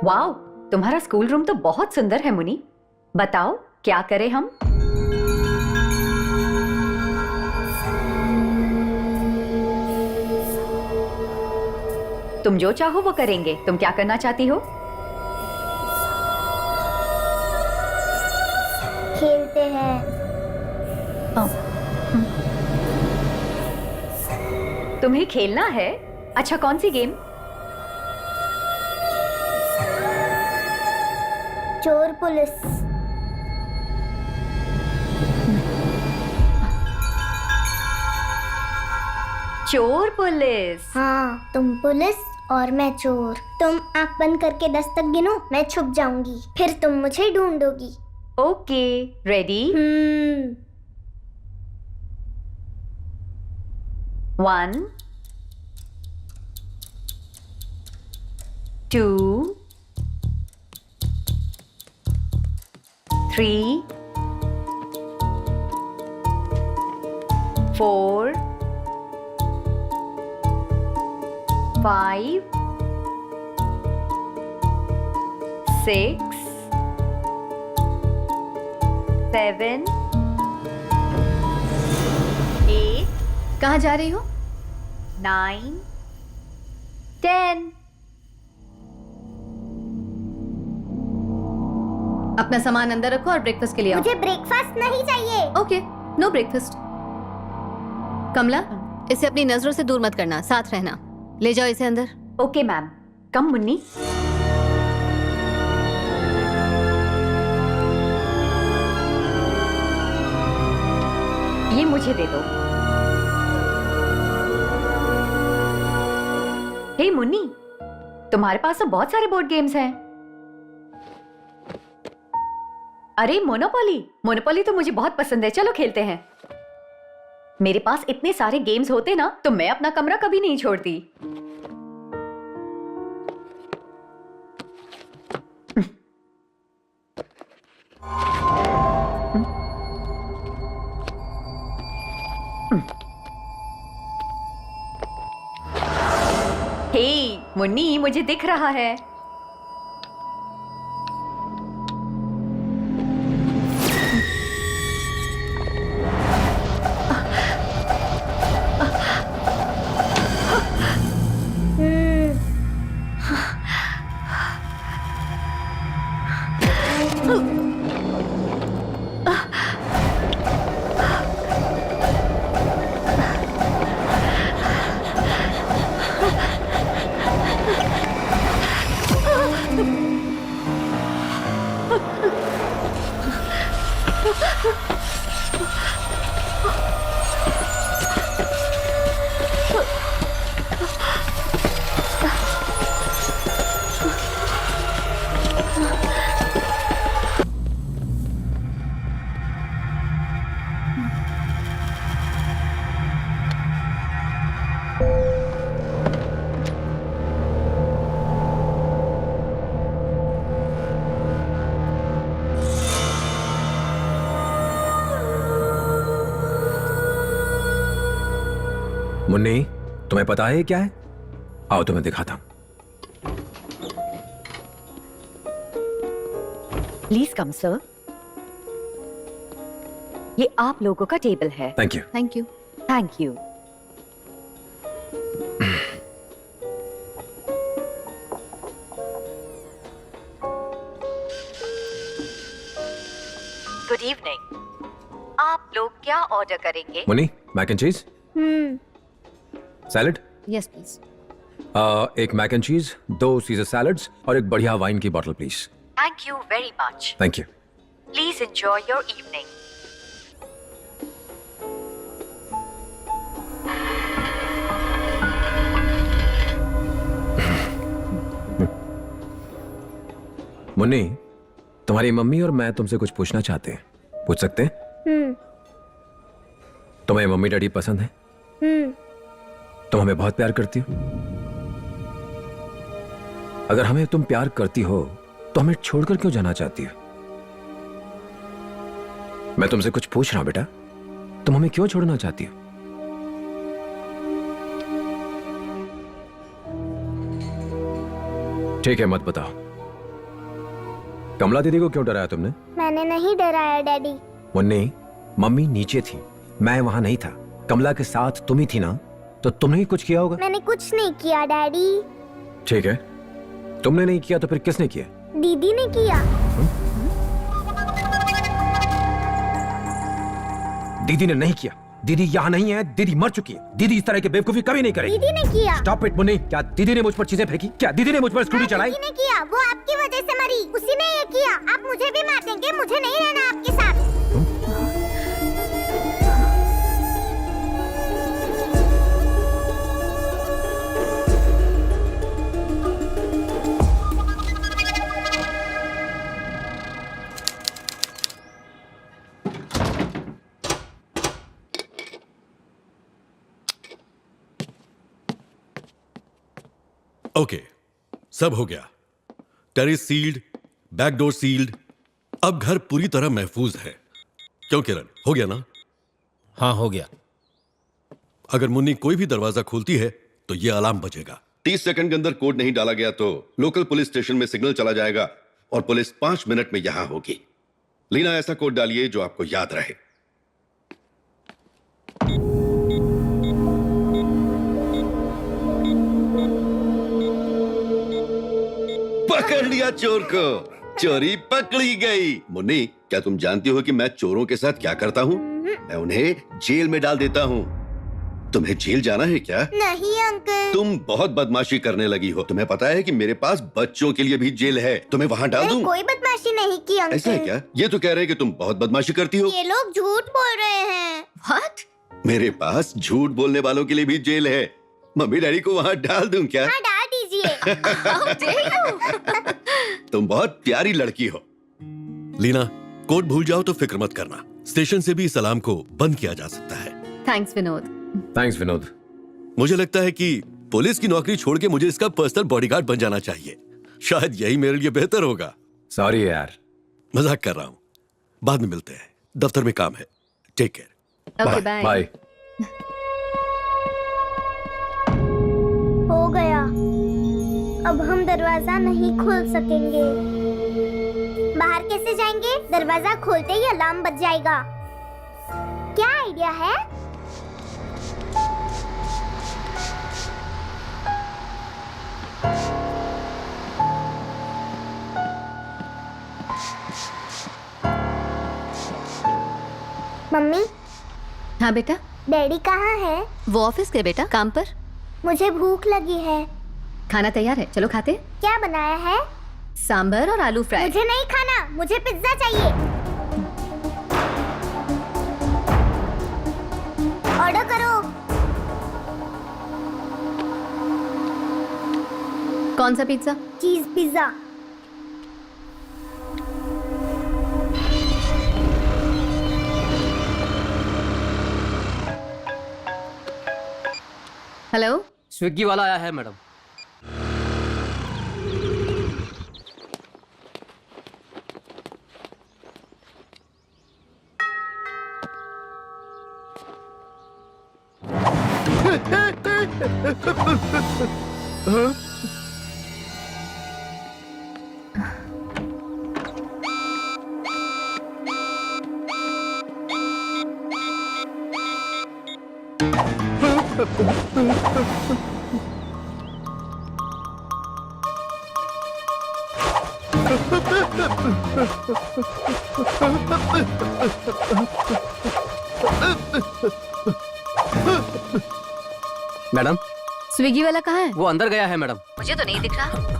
E: वाओ, तुम्हारा स्कूल रूम तो बहुत सुंदर है मुन्नी। बताओ क्या करें हम? तुम जो चाहो वो करेंगे। तुम क्या करना चाहती हो?
M: खेलते हैं।
E: तुम्हें खेलना है? अच्छा, कौन सी गेम?
M: चोर पुलिस।
E: चोर पुलिस।
M: हाँ, तुम पुलिस और मैं चोर। तुम आंख बंद करके 10 तक गिनो, मैं छुप जाऊंगी, फिर तुम मुझे ढूंढोगी।
E: Okay, ready? 1 2 3 4 5 6 7 8।
A: कहाँ जा रही हो?
E: 9 10।
A: अपना सामान अंदर रखो और ब्रेकफास्ट के लिए आओ।
M: मुझे ब्रेकफास्ट नहीं चाहिए।
A: Okay, no breakfast. कमला, इसे अपनी नजरों से दूर मत करना, साथ रहना। ले जाओ इसे अंदर।
E: Okay ma'am. कम मुन्नी। ये मुझे दे दो। हे मुन्नी, तुम्हारे पास तो बहुत सारे बोर्ड गेम्स हैं। अरे मोनोपोली। मोनोपोली तो मुझे बहुत पसंद है, चलो खेलते हैं। मेरे पास इतने सारे गेम्स होते ना तो मैं अपना कमरा कभी नहीं छोड़ती। हे मुन्नी, मुझे दिख रहा है।
B: मुन्नी, तुम्हें पता है ये क्या है? आओ तुम्हें दिखाता हूं।
E: Please come sir. ये आप लोगों का टेबल है।
B: Thank you.
A: Thank you.
E: Thank you. Good evening. आप लोग क्या ऑर्डर करेंगे?
B: मुन्नी, मैक एंड चीज, सैलड।
A: Yes please.
B: एक मैक एंड चीज, 2 सीजर सैलड्स और एक बढ़िया वाइन की बोतल please.
E: Thank you very much.
B: Thank you.
E: Please enjoy your evening.
B: Munni, तुम्हारी मम्मी और मैं तुमसे कुछ पूछना चाहते हैं, पूछ सकते हैं? तुम्हें मम्मी डैडी पसंद है? तुम हमें बहुत प्यार करती हो? अगर हमें तुम प्यार करती हो तो हमें छोड़कर क्यों जाना चाहती हो? मैं तुमसे कुछ पूछ रहा हूं बेटा, तुम हमें क्यों छोड़ना चाहती हो? ठीक है, मत बताओ। कमला दीदी को क्यों डराया तुमने?
M: मैंने नहीं डराया डैडी।
B: मुन्नी, मम्मी नीचे थी, मैं वहां नहीं था। कमला के साथ तुम ही थी ना, तो तुमने ही कुछ किया होगा।
M: मैंने कुछ नहीं किया डैडी।
B: ठीक है, तुमने नहीं किया तो फिर किसने किया?
M: दीदी ने किया।
B: दीदी ने नहीं किया। दीदी यहाँ नहीं है, दीदी मर चुकी है। दीदी इस तरह की बेवकूफी कभी नहीं करेगी।
M: दीदी ने किया।
B: Stop it Munni. क्या दीदी ने मुझ पर चीजें फेंकी? क्या दीदी ने मुझ पर स्कूटी चलाई?
M: दीदी ने किया, वो आपकी वजह से मरी। उसी ने ये किया। आप मुझे भी मार देंगे, मुझे नहीं रहना आपके साथ।
F: ओके, सब हो गया। Terrace sealed, backdoor sealed. अब घर पूरी तरह महफूज है। क्यों किरण, हो गया ना?
K: हाँ, हो गया।
F: अगर मुन्नी कोई भी दरवाजा खोलती है तो यह अलार्म बजेगा। 30 सेकंड के अंदर कोड नहीं डाला गया तो लोकल पुलिस स्टेशन में सिग्नल चला जाएगा और पुलिस 5 मिनट में यहां होगी। लीना, ऐसा कोड डालिए जो आपको याद रहे। पकड़ लिया चोर को। चोरी पकड़ी गई। मुन्नी, क्या तुम जानती हो कि मैं चोरों के साथ क्या करता हूँ? मैं उन्हें जेल में डाल देता हूँ। तुम्हें जेल जाना है क्या?
M: नहीं अंकल।
F: तुम बहुत बदमाशी करने लगी हो। तुम्हें पता है कि मेरे पास बच्चों के लिए भी जेल है। तुम्हें वहाँ डाल दूं?
M: कोई बदमाशी नहीं की अंकल।
F: ऐसा है क्या? ये तो कह रहे हैं कि तुम बहुत बदमाशी करती हो।
M: ये लोग झूठ बोल रहे हैं।
A: व्हाट?
F: मेरे पास झूठ बोलने वालों के लिए भी जेल है। मम्मी डैडी को वहाँ डाल दूं क्या?
M: हाँ, डाल दीजिए।
A: How dare you?
F: तुम बहुत प्यारी लड़की हो। लीना, कोड भूल जाओ तो फिक्र मत करना। स्टेशन से भी इस अलार्म को बंद किया जा सकता है।
A: थैंक्स विनोद।
B: थैंक्स विनोद।
F: मुझे लगता है कि पुलिस की नौकरी छोड़ के मुझे इसका पर्सनल बॉडीगार्ड बन जाना चाहिए। शायद यही मेरे लिए बेहतर होगा।
B: सॉरी यार,
F: मजाक कर रहा हूँ। बाद में मिलते हैं, दफ्तर में काम है। Take care.
A: Okay bye.
B: Bye.
M: हो गया। अब हम दरवाजा नहीं खोल सकेंगे। बाहर कैसे जाएंगे? दरवाजा खोलते ही अलार्म बज जाएगा। क्या आइडिया है? मम्मी।
A: हाँ बेटा।
M: डैडी कहाँ है?
A: वो ऑफिस गए बेटा, काम पर।
M: मुझे भूख लगी है।
A: खाना तैयार है, चलो खाते।
M: क्या बनाया है?
A: सांभर और आलू फ्राई।
M: मुझे नहीं खाना, मुझे पिज्जा चाहिए। ऑर्डर करो।
A: कौन सा पिज्जा?
M: चीज पिज्जा।
A: हेलो,
K: स्विगी वाला आया है मैडम। मैडम
A: स्विगी वाला कहाँ है?
K: वो अंदर गया है मैडम।
A: मुझे तो नहीं दिख रहा।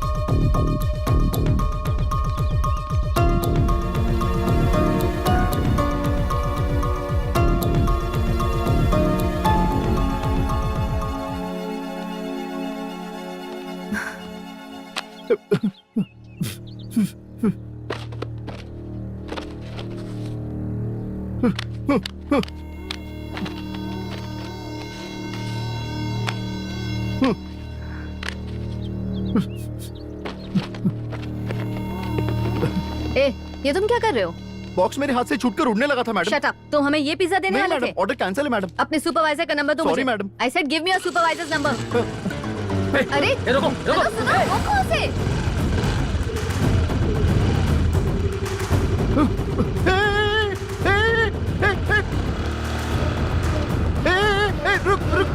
A: ए, ये तुम क्या कर रहे हो?
J: बॉक्स मेरे हाथ से छूटकर उड़ने लगा था मैडम।
A: Shut up. तुम हमें ये पिज्जा देने वाले थे?
J: ऑर्डर कैंसिल है मैडम।
A: अपने सुपरवाइजर का नंबर दो मुझे।
J: Sorry madam.
A: I said give me your supervisors number. अरे
K: रुको
A: सुनो, रोको उसे।
J: रुक रुक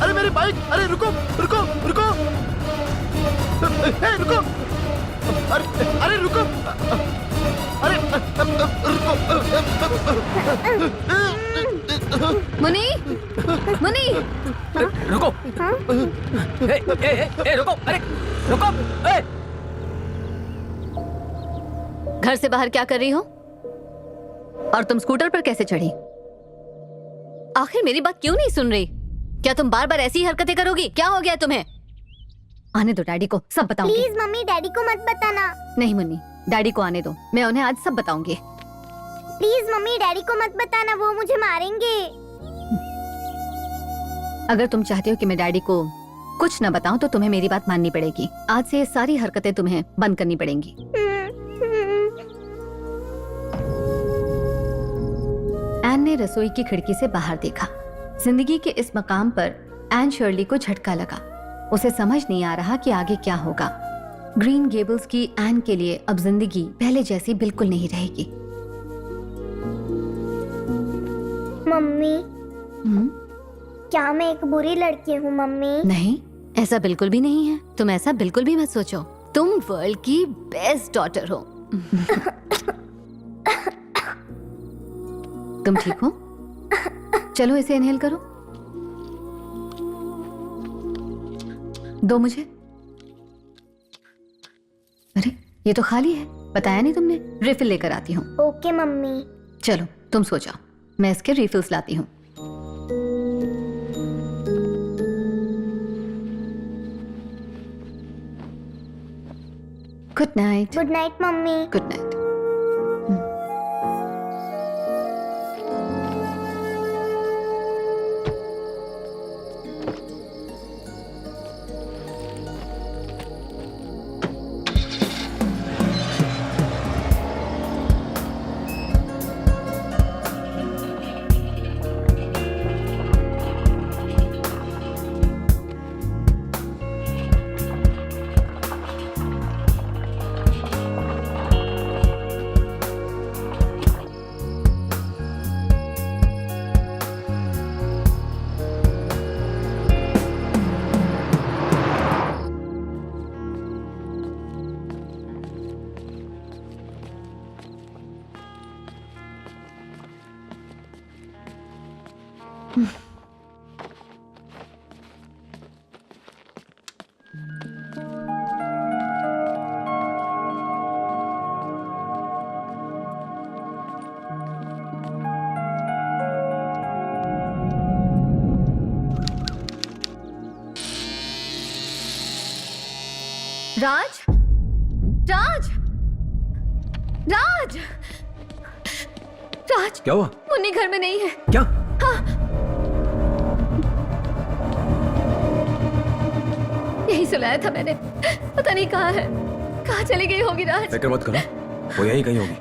J: अरे मेरी बाइक, अरे रुको रुको रुको रुको अरे रुको अरे
A: मुनी मुनी
K: रुको रुको अरे रुको
A: घर से बाहर क्या कर रही हो? और तुम स्कूटर पर कैसे चढ़ी? आखिर मेरी बात क्यों नहीं सुन रही? क्या तुम बार बार ऐसी हरकतें करोगी? क्या हो गया तुम्हें? आने दो डैडी को, सब बताऊंगी।
M: प्लीज मम्मी डैडी को मत बताना।
A: नहीं मुन्नी, डैडी को आने दो, मैं उन्हें आज सब बताऊंगी।
M: प्लीज मम्मी डैडी को मत बताना, वो मुझे मारेंगे।
A: अगर तुम चाहती हो कि मैं डैडी को कुछ न बताऊं तो तुम्हें मेरी बात माननी पड़ेगी। आज से ये सारी हरकतें तुम्हें बंद करनी पड़ेंगी। एन ने रसोई की खिड़की से बाहर देखा। जिंदगी के इस मकाम पर एन शर्ली को झटका लगा। उसे समझ नहीं आ रहा कि आगे क्या होगा। ग्रीन गेबल्स की एन के लिए अब जिंदगी पहले जैसी बिल्कुल नहीं रहेगी।
M: मम्मी क्या मैं एक बुरी लड़की हूँ मम्मी?
A: नहीं, ऐसा बिल्कुल भी नहीं है। तुम ऐसा बिल्कुल भी मत सोचो। तुम वर्ल्ड की बेस्ट डॉटर हो। तुम ठीक हो? चलो इसे इनहेल करो। दो मुझे। अरे ये तो खाली है, बताया नहीं तुमने। रिफिल लेकर आती हूँ।
M: Okay mummy.
A: चलो तुम सो जाओ, मैं इसके रिफिल्स लाती हूँ। Good night.
M: Good night mummy.
A: Good night. Raj, Raj, Raj, Raj.
B: क्या हुआ?
A: मुन्नी घर में नहीं है।
B: क्या?
A: हाँ। यही सुनाया था मैंने, पता नहीं कहाँ है। कहाँ चली गई होगी राज?
B: फिक्र मत करो, वो यहीं कहीं होगी।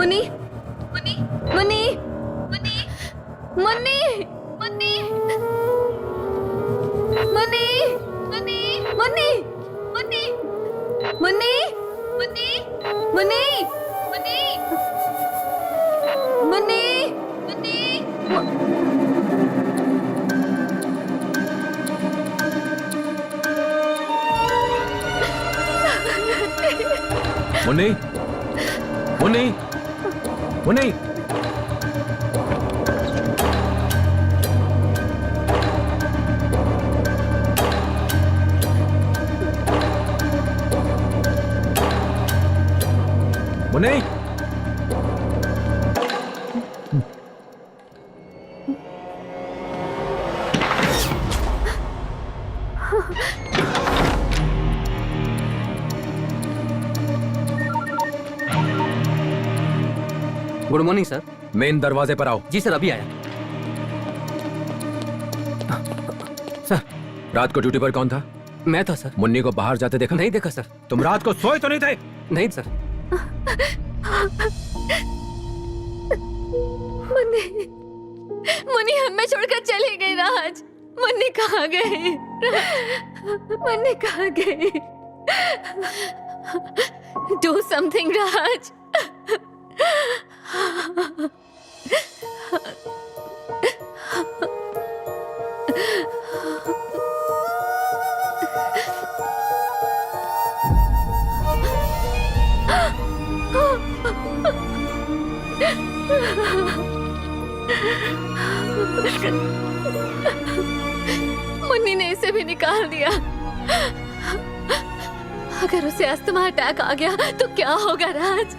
A: Munni Munni Munni Munni Munni Munni Munni Munni Munni Munni Munni Munni Munni Munni Munni
B: Munni Munni Munni Munni
K: good morning sir.
B: Main दरवाजे पर आओ।
K: जी सर, अभी आया। सर,
B: रात को ड्यूटी पर कौन था?
K: मैं था सर।
B: मुन्नी को बाहर जाते देखा?
K: नहीं देखा सर।
B: तुम रात को सोए तो नहीं थे?
K: नहीं सर।
A: मुन्नी मुन्नी हमें छोड़कर चली गई राज। मुन्नी कहाँ गई? मुन्नी कहाँ गई? डू समथिंग राज। मुन्नी ने इसे भी निकाल दिया। अगर उसे अस्थमा अटैक आ गया तो क्या होगा राज?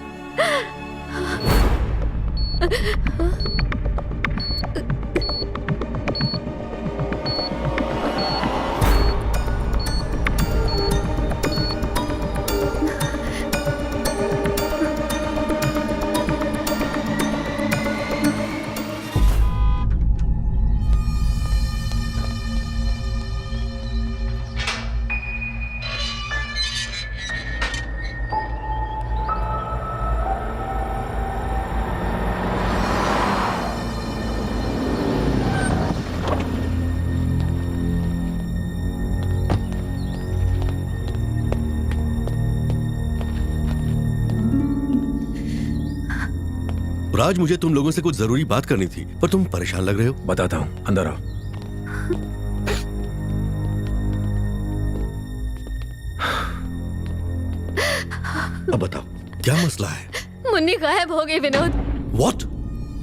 F: राज, मुझे तुम लोगों से कुछ जरूरी बात करनी थी, पर तुम परेशान लग रहे हो।
B: बताता हूं, अंदर आओ।
F: अब बताओ, क्या मसला है?
A: मुन्नी गायब हो गई विनोद।
F: What?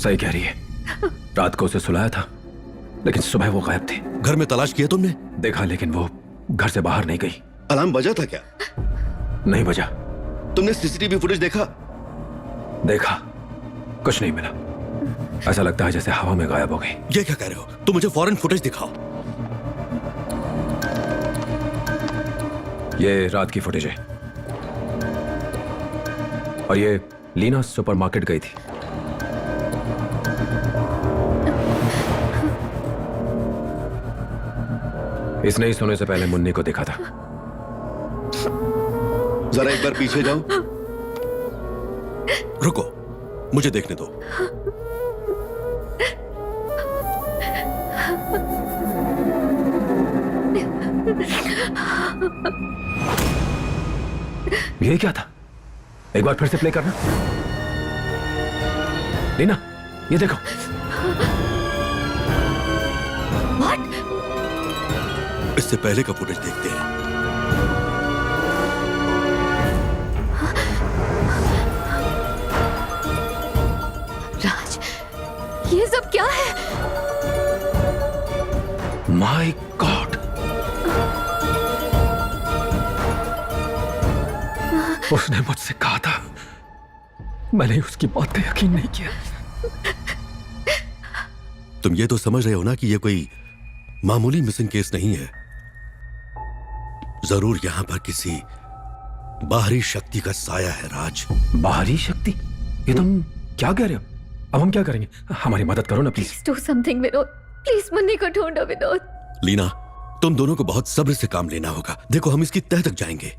B: सही कह रही है। रात को उसे सुलाया था, लेकिन सुबह वो गायब थी।
F: घर में तलाश किया तुमने?
B: देखा, लेकिन वो घर से बाहर नहीं गई।
F: अलार्म बजा था क्या?
B: नहीं बजा।
F: तुमने सीसीटीवी फुटेज देखा?
B: देखा, कुछ नहीं मिला। ऐसा लगता है जैसे हवा में गायब हो गई।
F: ये क्या कह रहे हो? तुम मुझे फौरन फुटेज दिखाओ।
B: ये रात की फुटेज है, और ये लीना सुपरमार्केट गई थी। इसने ही सोने से पहले मुन्नी को देखा था।
F: जरा एक बार पीछे जाओ। रुको, मुझे देखने दो।
B: ये क्या था? एक बार फिर से प्ले करना। लीना, ये देखो।
A: What?
F: इससे पहले का फुटेज देखते हैं।
A: राज, ये सब क्या है?
B: माय गॉड, उसने मुझसे कहा था, मैंने उसकी बात का यकीन नहीं किया।
F: तुम ये तो समझ रहे हो ना कि ये कोई मामूली मिसिंग केस नहीं है। जरूर यहां पर किसी बाहरी शक्ति का साया है राज।
B: बाहरी शक्ति? ये तुम क्या कह रहे हो? अब हम क्या करेंगे? हमारी मदद करो ना please.
A: Do something Vinod, please Munni को ढूंढो विनोद।
F: लीना, तुम दोनों को बहुत सब्र से काम लेना होगा। देखो, हम इसकी तह तक जाएंगे।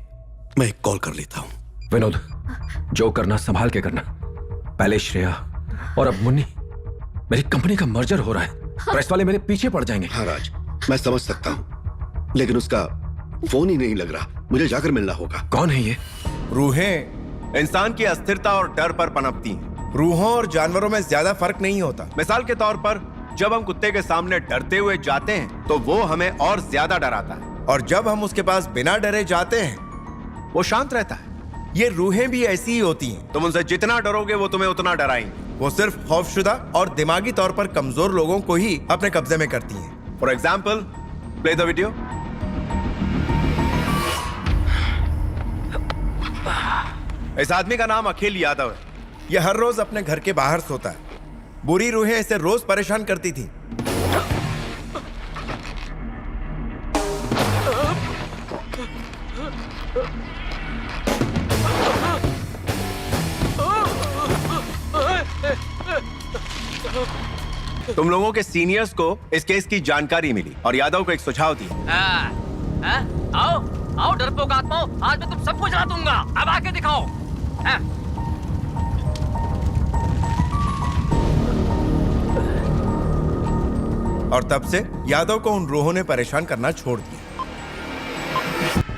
F: मैं एक कॉल कर लेता हूं।
B: विनोद, जो करना संभाल के करना। पहले श्रेया और अब मुन्नी, मेरी कंपनी का मर्जर हो रहा है। प्रेस वाले मेरे पीछे पड़ जाएंगे।
F: हाँ राज, मैं समझ सकता हूँ, लेकिन उसका फोन ही नहीं लग रहा। मुझे जाकर मिलना होगा।
B: कौन है ये?
N: रूहें इंसान की अस्थिरता और डर पर पनपती हैं। रूहों और जानवरों में ज्यादा फर्क नहीं होता। मिसाल के तौर पर जब हम कुत्ते के सामने डरते हुए जाते हैं तो वो हमें और ज्यादा डराता है, और जब हम उसके पास बिना डरे जाते हैं वो शांत रहता है। ये रूहें भी ऐसी ही होती हैं। तुम उनसे जितना डरोगे वो तुम्हें उतना डराएंगी। वो सिर्फ खौफशुदा और दिमागी तौर पर कमजोर लोगों को ही अपने कब्जे में करती हैं। For example, play the video. इस आदमी का नाम अखिल यादव है। यह हर रोज अपने घर के बाहर सोता है। बुरी रूहें इसे रोज परेशान करती थी। तुम लोगों के सीनियर्स को इस केस की जानकारी मिली और यादव को एक सुझाव दिया।
K: आओ आओ डरपोक आत्माओं, आज मैं तुम सबको जला दूंगा। अब आके दिखाओ।
N: और तब से यादव को उन रूहों ने परेशान करना छोड़ दिया।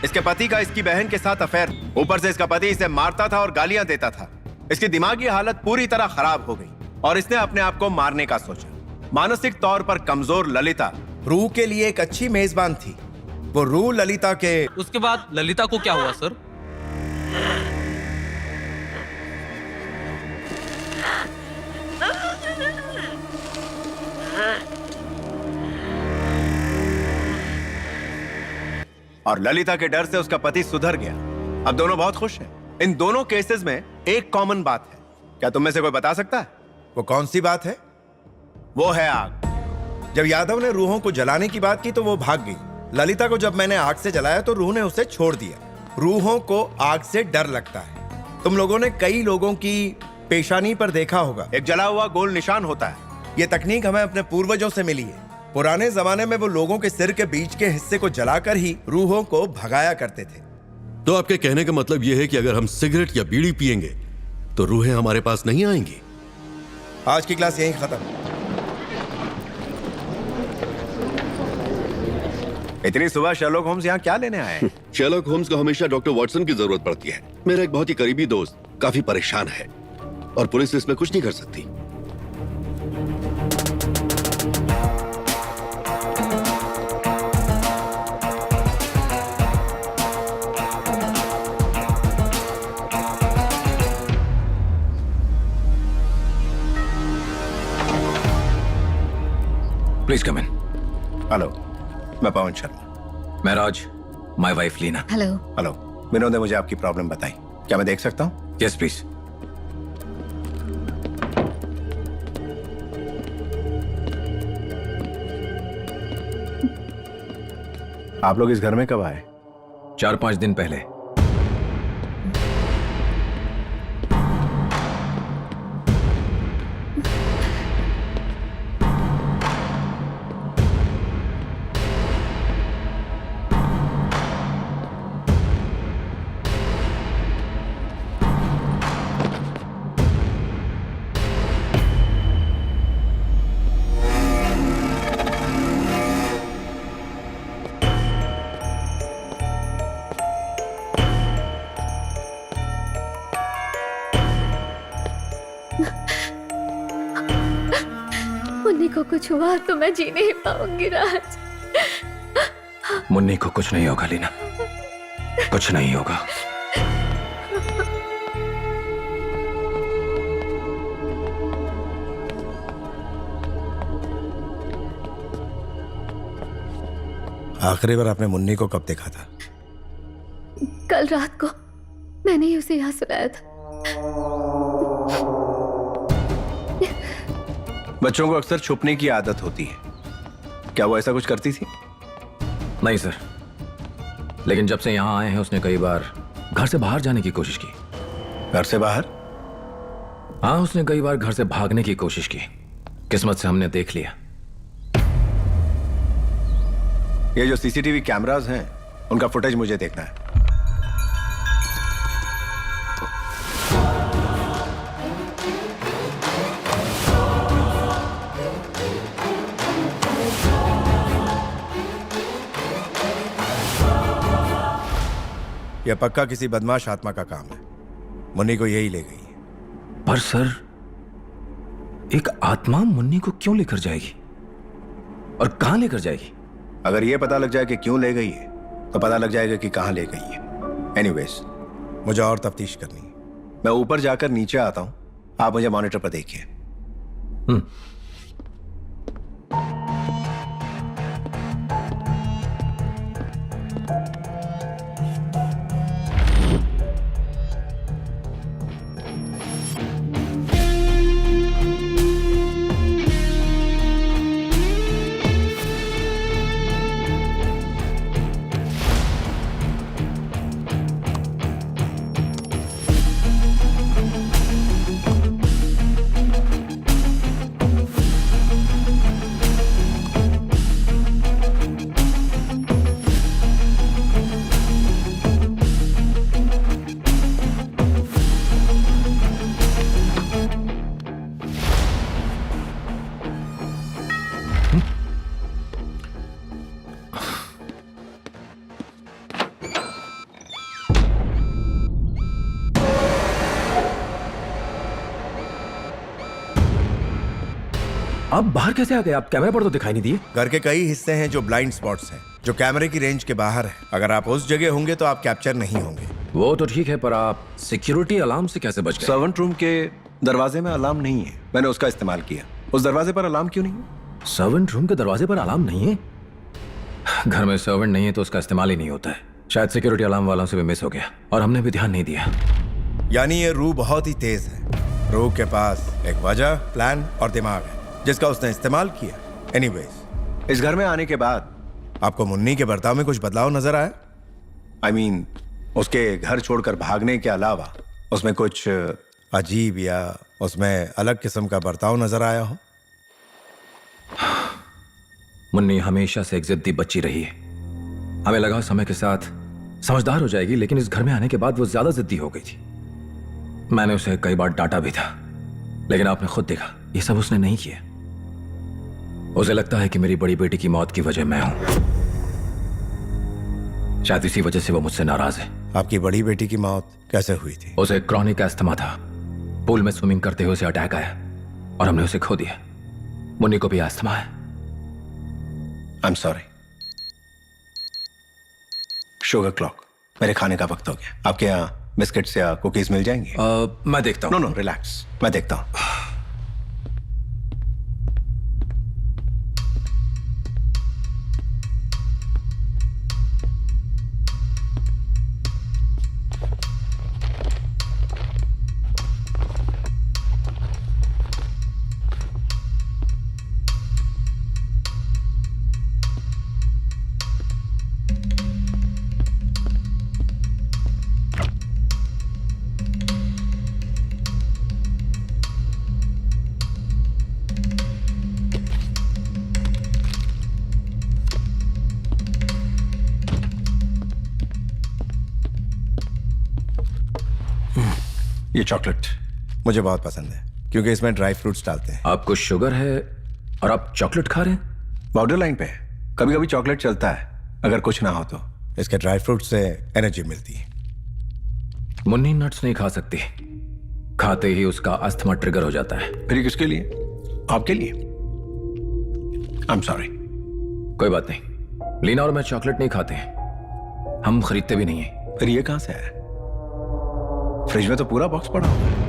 N: इसके पति का इसकी बहन के साथ अफेयर, ऊपर से इसका पति इसे मारता था और गालियां देता था। इसकी दिमागी हालत पूरी तरह खराब हो गई और इसने अपने आप को मारने का सोचा। मानसिक तौर पर कमजोर ललिता रूह के लिए एक अच्छी मेजबान थी। वो रूह ललिता के
K: उसके बाद ललिता को क्या हुआ सर?
N: और ललिता के डर से उसका पति सुधर गया। अब दोनों बहुत खुश हैं। इन दोनों केसेस में एक कॉमन बात है। क्या तुम में से कोई बता सकता है वो कौन सी बात है? वो है आग। जब यादव ने रूहों को जलाने की बात की तो वो भाग गई। ललिता को जब मैंने आग से जलाया तो रूह ने उसे छोड़ दिया। रूहों को आग से डर लगता है। तुम लोगों ने कई लोगों की पेशानी पर देखा होगा, एक जला हुआ गोल निशान होता है। ये तकनीक हमें अपने पूर्वजों से मिली है। पुराने जमाने में वो लोगों के सिर के बीच के हिस्से को जलाकर ही रूहों को भगाया करते थे।
F: तो आपके कहने का मतलब यह है कि अगर हम सिगरेट या बीड़ी पिएंगे तो रूहें हमारे पास नहीं आएंगी?
N: आज की क्लास यहीं खत्म। इतनी सुबह शर्लॉक होम्स यहाँ क्या लेने आए हैं?
F: शर्लॉक होम्स को हमेशा डॉक्टर वॉटसन की जरूरत पड़ती है। मेरा एक बहुत ही करीबी दोस्त काफी परेशान है और पुलिस इसमें कुछ नहीं कर सकती।
B: Please come in.
N: हेलो, मैं पवन शर्मा।
B: मैं Raj, my wife Leena.
A: Hello.
N: Hello, Vinod ने मुझे आपकी प्रॉब्लम बताई। क्या मैं देख सकता हूँ?
B: Yes please.
N: आप लोग इस घर में कब आए?
B: 4-5 दिन पहले।
A: मुन्नी को कुछ हुआ तो मैं जी नहीं पाऊंगी राज।
B: मुन्नी को कुछ नहीं होगा लीना, कुछ नहीं होगा।
N: आखिरी बार आपने मुन्नी को कब देखा था?
A: कल रात को मैंने ही उसे यहाँ सुलाया था।
N: बच्चों को अक्सर छुपने की आदत होती है। क्या वो ऐसा कुछ करती थी?
B: नहीं सर, लेकिन जब से यहां आए हैं उसने कई बार घर से बाहर जाने की कोशिश की।
N: घर से बाहर?
B: हाँ, उसने कई बार घर से भागने की कोशिश की। किस्मत से हमने देख लिया।
N: ये जो सीसीटीवी कैमरास हैं उनका फुटेज मुझे देखना है। यह पक्का किसी बदमाश आत्मा का काम है। मुन्नी को यही ले गई है।
B: पर सर, एक आत्मा मुन्नी को क्यों लेकर जाएगी और कहां लेकर जाएगी?
N: अगर यह पता लग जाए कि क्यों ले गई है तो पता लग जाएगा कि कहां ले गई है। एनीवेज, मुझे और तफ्तीश करनी है। मैं ऊपर जाकर नीचे आता हूं, आप मुझे मॉनिटर पर देखिए।
B: आप बाहर कैसे आ गए? आप कैमरे पर तो दिखाई नहीं दिए।
N: घर के कई हिस्से हैं जो ब्लाइंड स्पॉट्स हैं, जो कैमरे की रेंज के बाहर है। अगर आप उस जगह होंगे तो आप कैप्चर नहीं होंगे।
B: वो तो ठीक है, पर आप सिक्योरिटी अलार्म से कैसे बच गए?
N: सर्वेंट रूम के दरवाजे में अलार्म नहीं है, मैंने उसका इस्तेमाल किया। उस दरवाजे पर अलार्म क्यों नहीं है?
B: सर्वेंट रूम के दरवाजे पर अलार्म नहीं है? घर में सर्वेंट नहीं है तो उसका इस्तेमाल ही नहीं होता है। शायद सिक्योरिटी अलार्म वालों से भी मिस हो गया और हमने भी ध्यान नहीं दिया।
N: यानी ये रूह बहुत ही तेज है। रूह के पास एक वजह, प्लान और दिमाग है जिसका उसने इस्तेमाल किया। एनीवेज, इस घर में आने के बाद आपको मुन्नी के बर्ताव में कुछ बदलाव नजर आया? I mean, उसके घर छोड़कर भागने के अलावा उसमें कुछ अजीब या उसमें अलग किस्म का बर्ताव नजर आया हो?
B: मुन्नी हमेशा से एक जिद्दी बच्ची रही है। हमें लगा समय के साथ समझदार हो जाएगी, लेकिन इस घर में आने के बाद वो ज्यादा जिद्दी हो गई थी। मैंने उसे कई बार डांटा भी था, लेकिन आपने खुद देखा ये सब उसने नहीं किया। उसे लगता है कि मेरी बड़ी बेटी की मौत की वजह मैं हूं। शायद इसी वजह से वो मुझसे नाराज है।
N: आपकी बड़ी बेटी की मौत कैसे हुई थी?
B: उसे क्रॉनिक अस्थमा था। पूल में स्विमिंग करते हुए उसे अटैक आया और हमने उसे खो दिया। मुन्नी को भी अस्थमा है।
N: आई एम सॉरी। शुगर क्लॉक, मेरे खाने का वक्त हो गया। आपके यहाँ बिस्किट्स या कुकीज मिल जाएंगे?
B: मैं देखता हूँ।
N: नो, रिलैक्स, मैं देखता हूँ। ये चॉकलेट मुझे बहुत पसंद है क्योंकि इसमें ड्राई फ्रूट्स डालते हैं।
B: आपको शुगर है और आप चॉकलेट खा रहे हैं?
N: बॉर्डर लाइन पे है। कभी कभी चॉकलेट चलता है, अगर कुछ ना हो तो। इसके ड्राई फ्रूट से एनर्जी मिलती है।
B: मुन्नी नट्स नहीं खा सकती, खाते ही उसका अस्थमा ट्रिगर हो जाता है।
N: फिर किसके लिए? आपके लिए। आई एम सॉरी।
B: कोई बात नहीं। लीना और मैं चॉकलेट नहीं खाते हैं, हम खरीदते भी नहीं है।
N: फिर ये कहां से आया? फ्रिज में तो पूरा बॉक्स पड़ा हुआ है।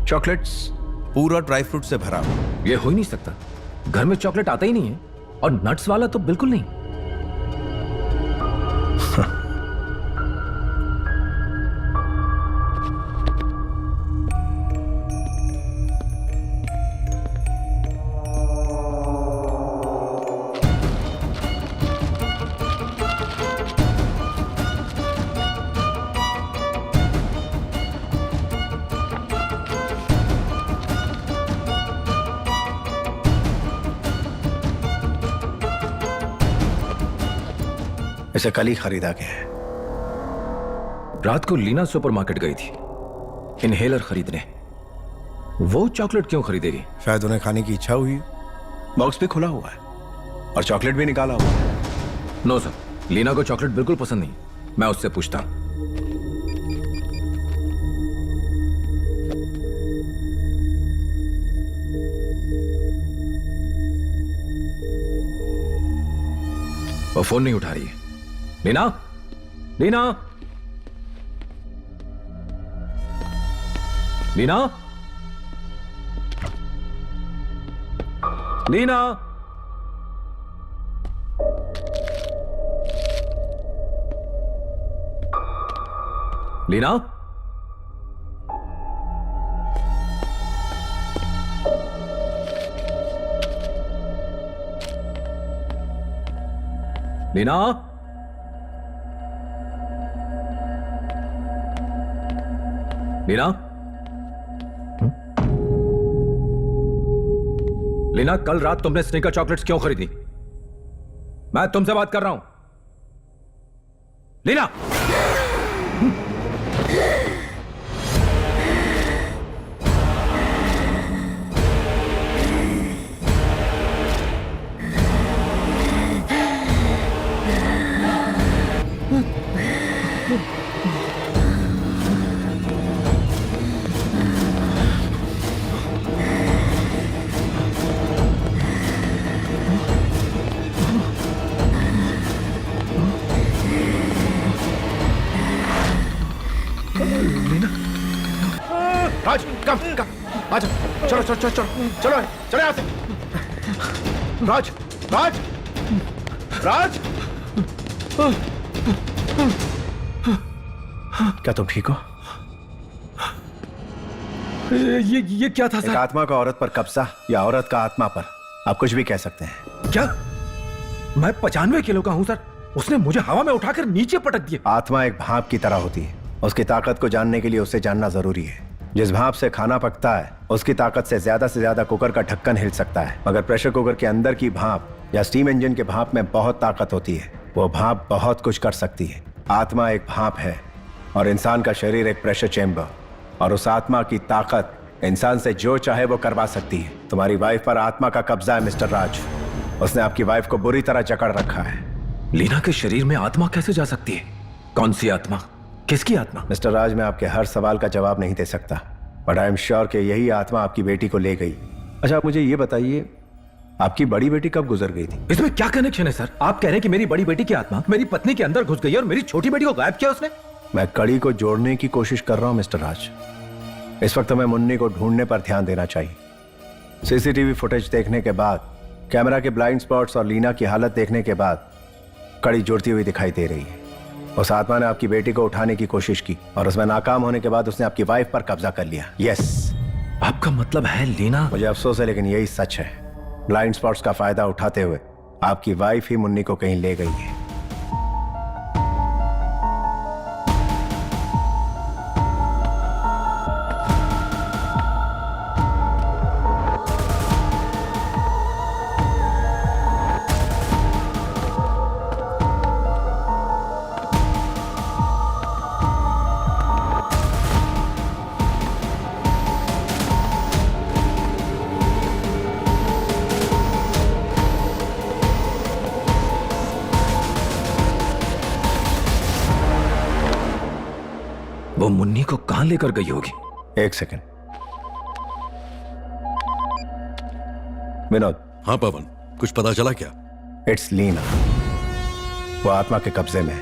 N: चॉकलेट्स पूरा ड्राई फ्रूट से भरा हुआ।
B: ये हो ही नहीं सकता, घर में चॉकलेट आता ही नहीं है और नट्स वाला तो बिल्कुल नहीं।
N: इसे कल ही खरीदा गया है।
B: रात को लीना सुपरमार्केट गई थी इनहेलर खरीदने। वो चॉकलेट क्यों खरीदेगी?
N: शायद उन्हें खाने की इच्छा हुई। बॉक्स भी खुला हुआ है और चॉकलेट भी निकाला हुआ है।
B: नो सर, लीना को चॉकलेट बिल्कुल पसंद नहीं। मैं उससे पूछता हूं। वो फोन नहीं उठा रही है। लीना, लीना, लीना, लीना। लीना, लीना, लीना, लीना, कल रात तुमने स्निकर चॉकलेट्स क्यों खरीदी? मैं तुमसे बात कर रहा हूं। लीना,
N: राज, कम, आजा, चलो चलो चलो चलो चलो चलो यहाँ से। राज, राज, राज, क्या तुम ठीक हो?
B: ये क्या था सर?
N: एक आत्मा का औरत पर कब्जा या औरत का आत्मा पर, आप कुछ भी कह सकते हैं।
B: क्या? मैं 95 किलो का हूं सर। उसने मुझे हवा में उठाकर नीचे पटक दिया।
N: आत्मा एक भाप की तरह होती है। उसकी ताकत को जानने के लिए उसे जानना जरूरी है। जिस भाप से खाना पकता है उसकी ताकत से ज्यादा कुकर का ढक्कन हिल सकता है, मगर प्रेशर कुकर के अंदर की भाप या स्टीम इंजन के भाप में बहुत ताकत होती है। वो भाप बहुत कुछ कर सकती है। आत्मा एक भाप है और इंसान का शरीर एक प्रेशर चेंबर, और उस आत्मा की ताकत इंसान से जो चाहे वो करवा सकती है। तुम्हारी वाइफ पर आत्मा का कब्जा है मिस्टर राज। उसने आपकी वाइफ को बुरी तरह जकड़ रखा है।
B: लीना के शरीर में आत्मा कैसे जा सकती है? कौन सी आत्मा? किसकी आत्मा?
N: मिस्टर राज, मैं आपके हर सवाल का जवाब नहीं दे सकता, बट आई एम श्योर कि यही आत्मा आपकी बेटी को ले गई। अच्छा, आप मुझे ये बताइए, आपकी बड़ी बेटी कब गुजर गई थी?
B: इसमें क्या कनेक्शन है सर? आप कह रहे हैं कि मेरी बड़ी बेटी की आत्मा मेरी पत्नी के अंदर घुस गई और मेरी छोटी बेटी को गायब किया उसने?
N: मैं कड़ी को जोड़ने की कोशिश कर रहा हूं मिस्टर राज। इस वक्त हमें मुन्नी को ढूंढने पर ध्यान देना चाहिए। सीसीटीवी फुटेज देखने के बाद, कैमरा के ब्लाइंड स्पॉट्स और लीना की हालत देखने के बाद कड़ी जुड़ती हुई दिखाई दे रही है। उस आत्मा ने आपकी बेटी को उठाने की कोशिश की और उसमें नाकाम होने के बाद उसने आपकी वाइफ पर कब्जा कर लिया। यस।
B: आपका मतलब है लीना?
N: मुझे अफसोस है लेकिन यही सच है। ब्लाइंड स्पॉट्स का फायदा उठाते हुए आपकी वाइफ ही मुन्नी को कहीं ले गई है।
B: वो मुन्नी को कहां लेकर गई होगी?
N: एक सेकंड। विनोद।
F: हाँ पवन, कुछ पता चला क्या?
N: इट्स लीना। वो आत्मा के कब्जे में है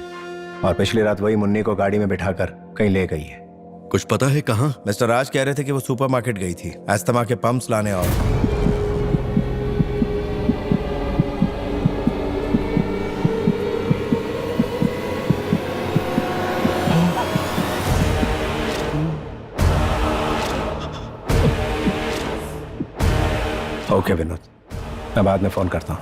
N: और पिछली रात वही मुन्नी को गाड़ी में बिठाकर कहीं ले गई है।
F: कुछ पता है कहाँ?
N: मिस्टर राज कह रहे थे कि वो सुपरमार्केट गई थी अस्थमा के पंप्स लाने। और ओके विनोद, मैं बाद में फोन करता हूं।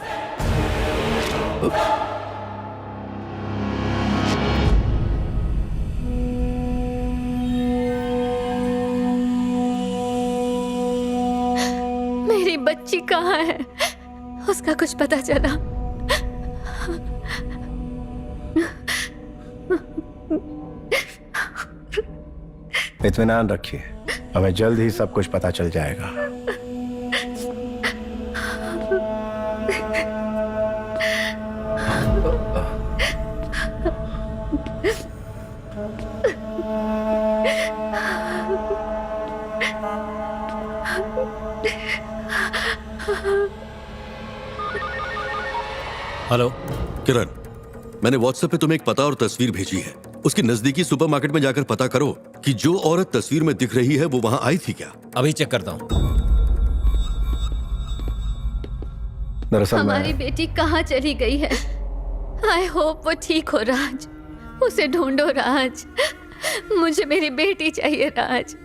A: मेरी बच्ची कहाँ है? उसका कुछ पता चला?
N: इत्मीनान रखिए, हमें जल्द ही सब कुछ पता चल जाएगा।
F: हेलो किरण, मैंने व्हाट्सएप पे तुम्हें एक पता और तस्वीर भेजी है। उसकी नजदीकी सुपरमार्केट में जाकर पता करो कि जो औरत तस्वीर में दिख रही है वो वहां आई थी क्या।
K: अभी चेक करता हूँ।
N: दरअसल
A: हमारी बेटी कहाँ चली गई है? आई होप वो ठीक हो राज। उसे ढूंढो राज। मुझे मेरी बेटी चाहिए राज।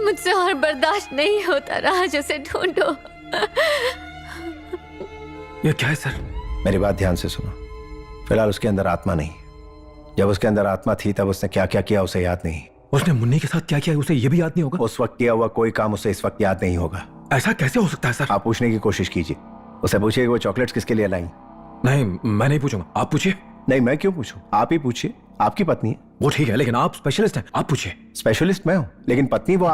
A: मुझसे और बर्दाश्त नहीं होता राज, उसे ढूंढो।
B: ये क्या है सर?
N: मेरी बात ध्यान से सुनो। फिलहाल उसके अंदर आत्मा नहीं। जब उसके अंदर आत्मा थी तब उसने क्या क्या किया उसे याद नहीं।
B: उसने मुन्नी के साथ क्या किया उसे ये भी याद नहीं होगा?
N: उस वक्त किया हुआ कोई काम उसे इस वक्त याद नहीं होगा।
B: ऐसा कैसे हो सकता है सर?
N: आप पूछने की कोशिश कीजिए। उसे पूछिए कि वो चॉकलेट्स किसके लिए लाई।
B: नहीं, मैं नहीं पूछूंगा, आप पूछिए।
N: नहीं, मैं क्यों पूछूं? आप ही पूछिए, आपकी पत्नी है।
B: वो ठीक है, लेकिन आप स्पेशलिस्ट हैं, आप पूछिए।
N: स्पेशलिस्ट मैं हूं, लेकिन पत्नी वो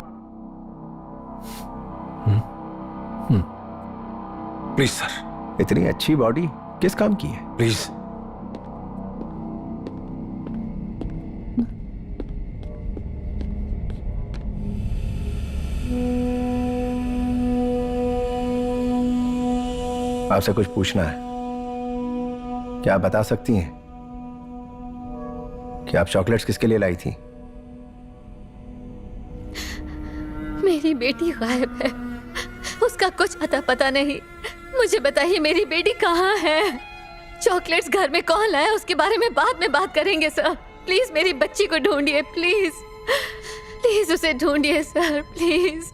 B: प्लीज सर।
N: इतनी अच्छी बॉडी किस काम की है?
B: प्लीज।
N: आपसे कुछ पूछना है। क्या आप बता सकती हैं कि आप चॉकलेट्स किसके लिए लाई थी?
A: मेरी बेटी गायब है, उसका कुछ अता पता नहीं। मुझे बताइए मेरी बेटी कहाँ है? चॉकलेट्स घर में कौन लाया उसके बारे में बाद में बात करेंगे सर। प्लीज मेरी बच्ची को ढूंढिए, प्लीज प्लीज उसे ढूंढिए सर, प्लीज।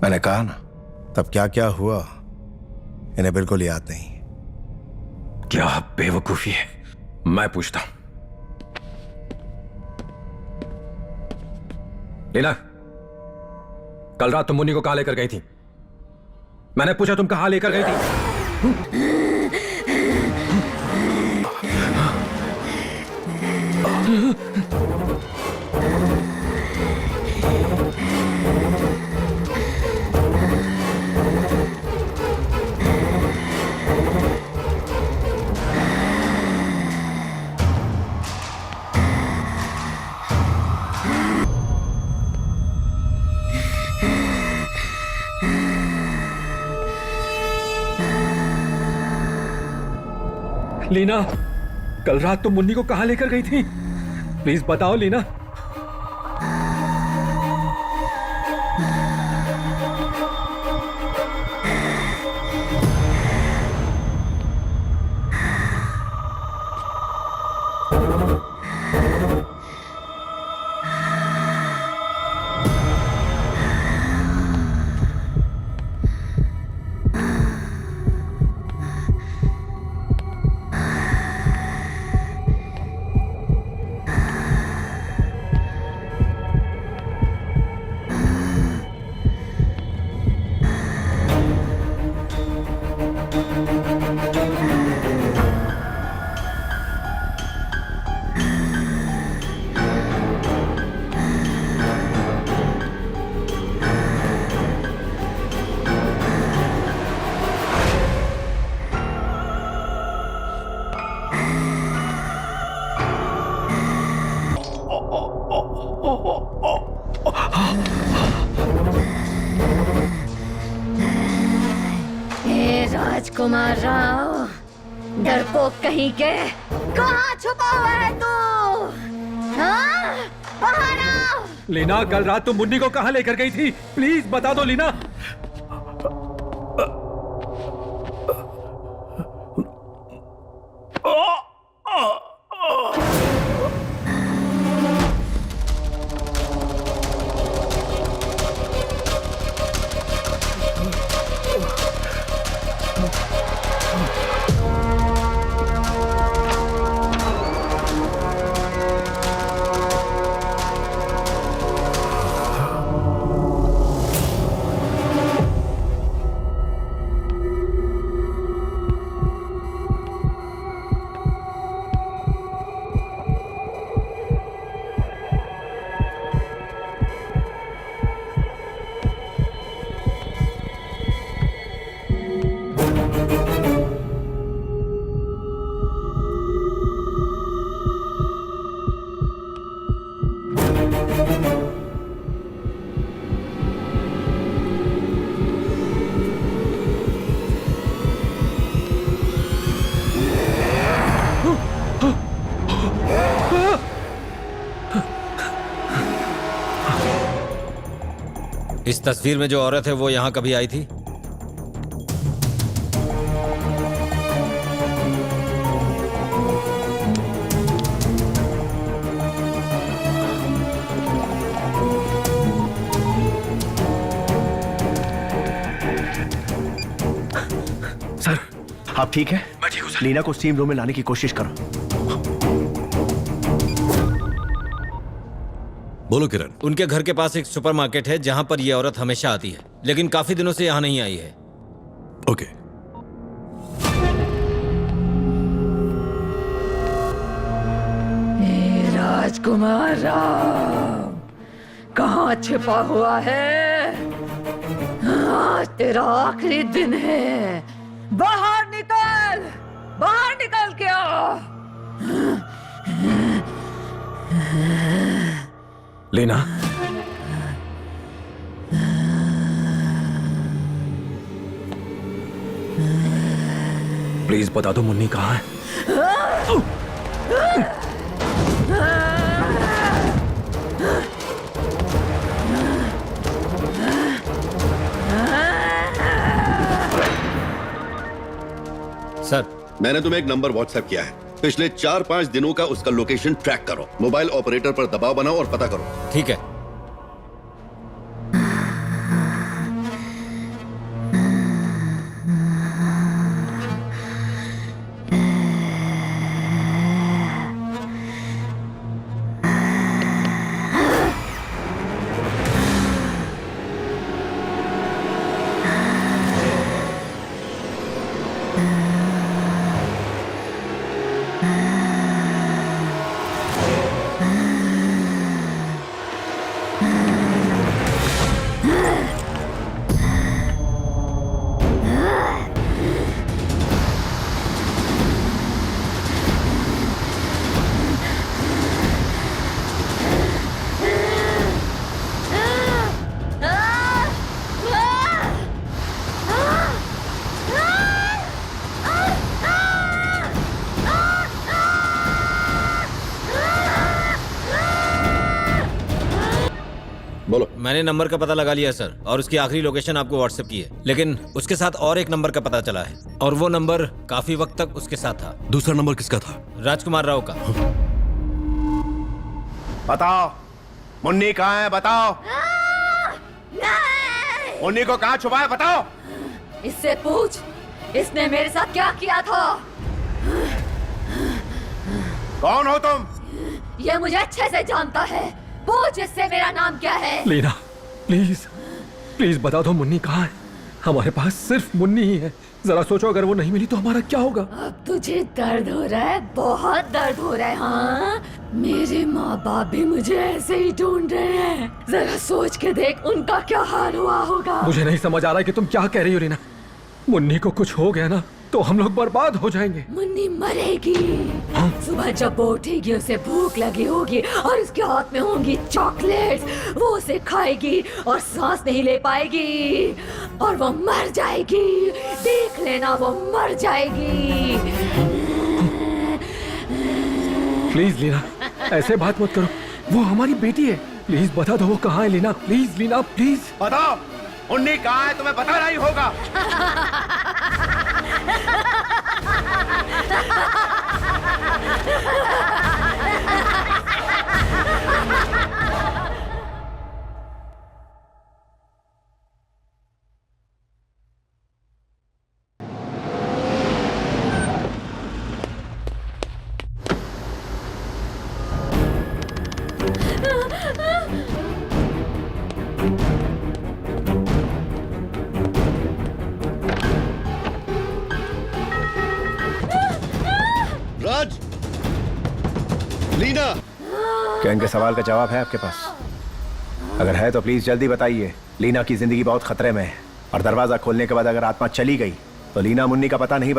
N: मैंने कहा ना, तब क्या क्या हुआ इन्हें बिल्कुल याद नहीं।
B: क्या बेवकूफी है। मैं पूछता हूं, लीना, कल रात तुम मुन्नी को कहां लेकर गई थी? मैंने पूछा तुम कहां लेकर गई थी? लीना, कल रात तुम मुन्नी को कहां लेकर गई थी? प्लीज बताओ लीना।
A: राजकुमार राव, डरपोक कहीं के, कहाँ छुपा हुआ है तू? हाँ? बाहर आओ।
B: लीना, कल रात तुम मुन्नी को कहां लेकर गई थी? प्लीज बता दो लीना।
O: इस तस्वीर में जो औरत है वो यहाँ कभी आई थी?
J: सर आप ठीक है? मैं ठीक हूँ सर। लीना को स्टीम रूम में लाने की कोशिश करो।
F: बोलो किरण।
O: उनके घर के पास एक सुपरमार्केट है जहां पर यह औरत हमेशा आती है, लेकिन काफी दिनों से यहाँ नहीं आई है।
F: ओके।
P: राजकुमार राव कहाँ छिपा हुआ है? आज तेरा आखिरी दिन है। बाहर निकल के आ।
B: लीना, प्लीज बता दो मुन्नी कहाँ है?
O: सर,
Q: मैंने तुम्हें एक नंबर व्हाट्सएप किया है। पिछले 4-5 दिनों का उसका लोकेशन ट्रैक करो। मोबाइल ऑपरेटर पर दबाव बनाओ और पता करो।
O: ठीक है। मैंने नंबर का पता लगा लिया सर, और उसकी आखिरी लोकेशन आपको व्हाट्सएप की है, लेकिन उसके साथ और एक नंबर का पता चला है, और वो नंबर काफी वक्त तक उसके साथ था।
F: दूसरा नंबर किसका था?
O: राजकुमार राव का।
N: बताओ मुन्नी कहाँ है? बताओ मुन्नी को कहाँ छुपा है? बताओ।
P: इससे पूछ, इसने मेरे साथ क्या किया था?
N: कौन हो तुम?
P: ये मुझे अच्छे से जानता है। पूछ इससे मेरा नाम क्या है।
B: लीना प्लीज प्लीज बता दो मुन्नी कहाँ है? हमारे पास सिर्फ मुन्नी ही है। जरा सोचो अगर वो नहीं मिली तो हमारा क्या होगा?
P: अब तुझे दर्द हो रहा है, बहुत दर्द हो रहा है। हाँ, मेरे माँ बाप भी मुझे ऐसे ही ढूंढ रहे हैं। जरा सोच के देख उनका क्या हाल हुआ होगा।
B: मुझे नहीं समझ आ रहा है कि तुम क्या कह रही हो लीना। मुन्नी को कुछ हो गया ना तो हम लोग बर्बाद हो जाएंगे।
P: मुन्नी मरेगी। सुबह जब वो उठेगी उसे भूख लगी होगी और उसके हाथ में होंगी चॉकलेट्स। वो उसे खाएगी और सांस नहीं ले पाएगी और वो मर जाएगी। देख लेना, वो मर जाएगी।
B: प्लीज लीना ऐसे बात मत करो, वो हमारी बेटी है। प्लीज बता दो वो कहाँ है लीना। प्लीज लीना प्लीज
N: बताओ मुन्नी कहाँ है? तुम्हें पता नहीं होगा।
Q: राज, लीना,
J: क्या इनके सवाल का जवाब है आपके पास? अगर है तो प्लीज जल्दी बताइए। लीना की जिंदगी बहुत खतरे में है और दरवाजा खोलने के बाद अगर आत्मा चली गई तो लीना मुन्नी का पता नहीं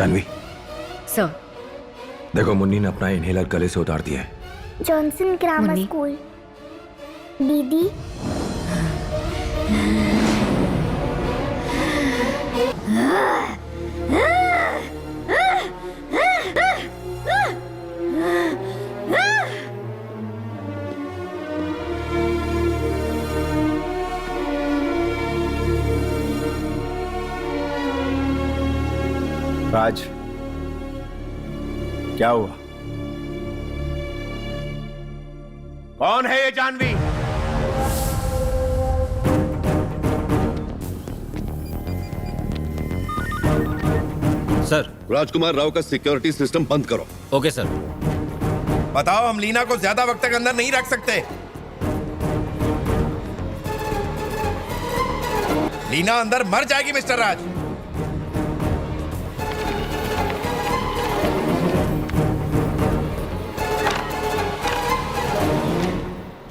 B: जानवी,
P: सर।
B: देखो मुन्नी ने अपना इनहेलर गले से उतार दिया है।
M: Johnson grammar school. दीदी
J: राज, क्या हुआ?
N: कौन है ये जानवी?
O: सर,
Q: राजकुमार राव का सिक्योरिटी सिस्टम बंद करो।
O: Okay sir.
N: बताओ, हम लीना को ज्यादा वक्त तक अंदर नहीं रख सकते। लीना अंदर मर जाएगी मिस्टर राज।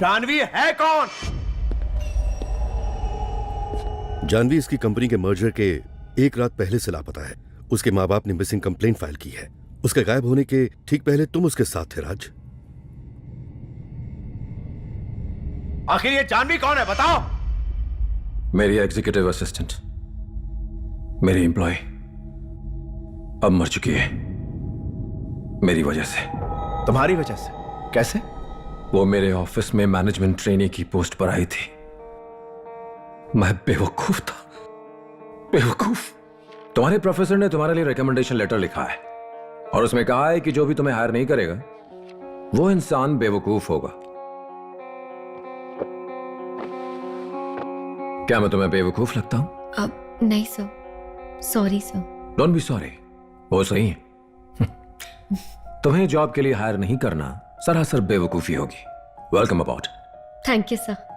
N: जानवी है कौन?
Q: जानवी इसकी कंपनी के मर्जर के एक रात पहले से लापता है। उसके माँ बाप ने मिसिंग कंप्लेंट फाइल की है। उसके गायब होने के ठीक पहले तुम उसके साथ थे राज।
N: आखिर ये जानवी कौन है, बताओ।
B: मेरी एग्जीक्यूटिव असिस्टेंट, मेरी एम्प्लॉय अब मर चुकी है मेरी वजह से।
J: तुम्हारी वजह से? कैसे?
B: वो मेरे ऑफिस में मैनेजमेंट ट्रेनी की पोस्ट पर आई थी। मैं बेवकूफ था, बेवकूफ। तुम्हारे प्रोफेसर ने तुम्हारे लिए रिकमेंडेशन लेटर लिखा है और उसमें कहा है कि जो भी तुम्हें हायर नहीं करेगा वो इंसान बेवकूफ होगा। क्या मैं तुम्हें बेवकूफ लगता हूं?
P: अब नहीं sir, sorry sir.
B: Don't be sorry, वो सही है। तुम्हें जॉब के लिए हायर नहीं करना सरासर बेवकूफी होगी। Welcome about.
P: Thank you sir.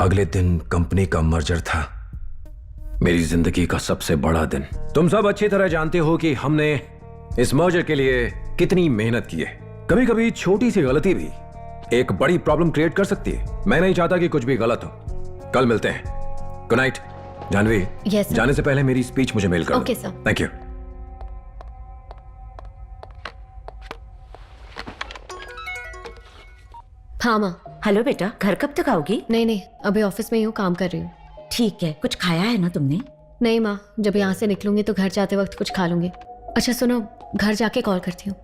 B: अगले दिन कंपनी का मर्जर था, मेरी जिंदगी का सबसे बड़ा दिन। तुम सब अच्छी तरह जानते हो कि हमने इस मर्जर के लिए कितनी मेहनत की है। कभी कभी छोटी सी गलती भी एक बड़ी प्रॉब्लम क्रिएट कर सकती है। मैं नहीं चाहता कि कुछ भी गलत हो। कल मिलते हैं। Good night Janvi.
P: Yes,
B: जाने से पहले मेरी स्पीच मुझे मेल कर दो।
P: Okay, sir.
B: Thank you.
P: हाँ माँ।
R: हेलो बेटा, घर कब तक आओगी?
P: नहीं, अभी ऑफिस में ही हूँ, काम कर रही हूँ।
R: ठीक है, कुछ खाया है ना तुमने?
P: नहीं माँ, जब यहाँ से निकलूंगी तो घर जाते वक्त कुछ खा लूंगी। अच्छा सुनो, घर जाके कॉल करती हूँ।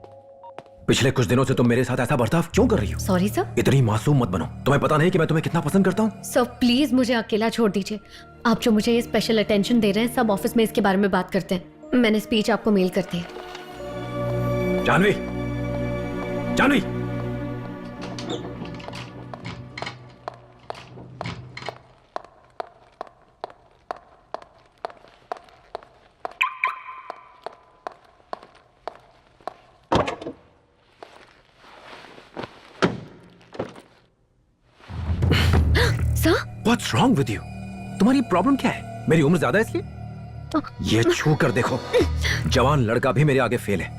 B: पिछले कुछ दिनों से तुम मेरे साथ ऐसा बर्ताव क्यों कर रही हो?
P: Sorry sir.
B: इतनी मासूम मत बनो। तुम्हें पता नहीं कि मैं तुम्हें कितना पसंद करता हूँ?
P: सर प्लीज मुझे अकेला छोड़ दीजिए। आप जो मुझे ये स्पेशल अटेंशन दे रहे हैं, सब ऑफिस में इसके बारे में बात करते हैं। मैंने स्पीच आपको मेल कर दी है।
B: Janvi, Janvi, What's wrong with you? तुम्हारी प्रॉब्लम क्या है? मेरी उम्र ज्यादा है इसलिए? ये छू कर देखो, जवान लड़का भी मेरे आगे फेल है।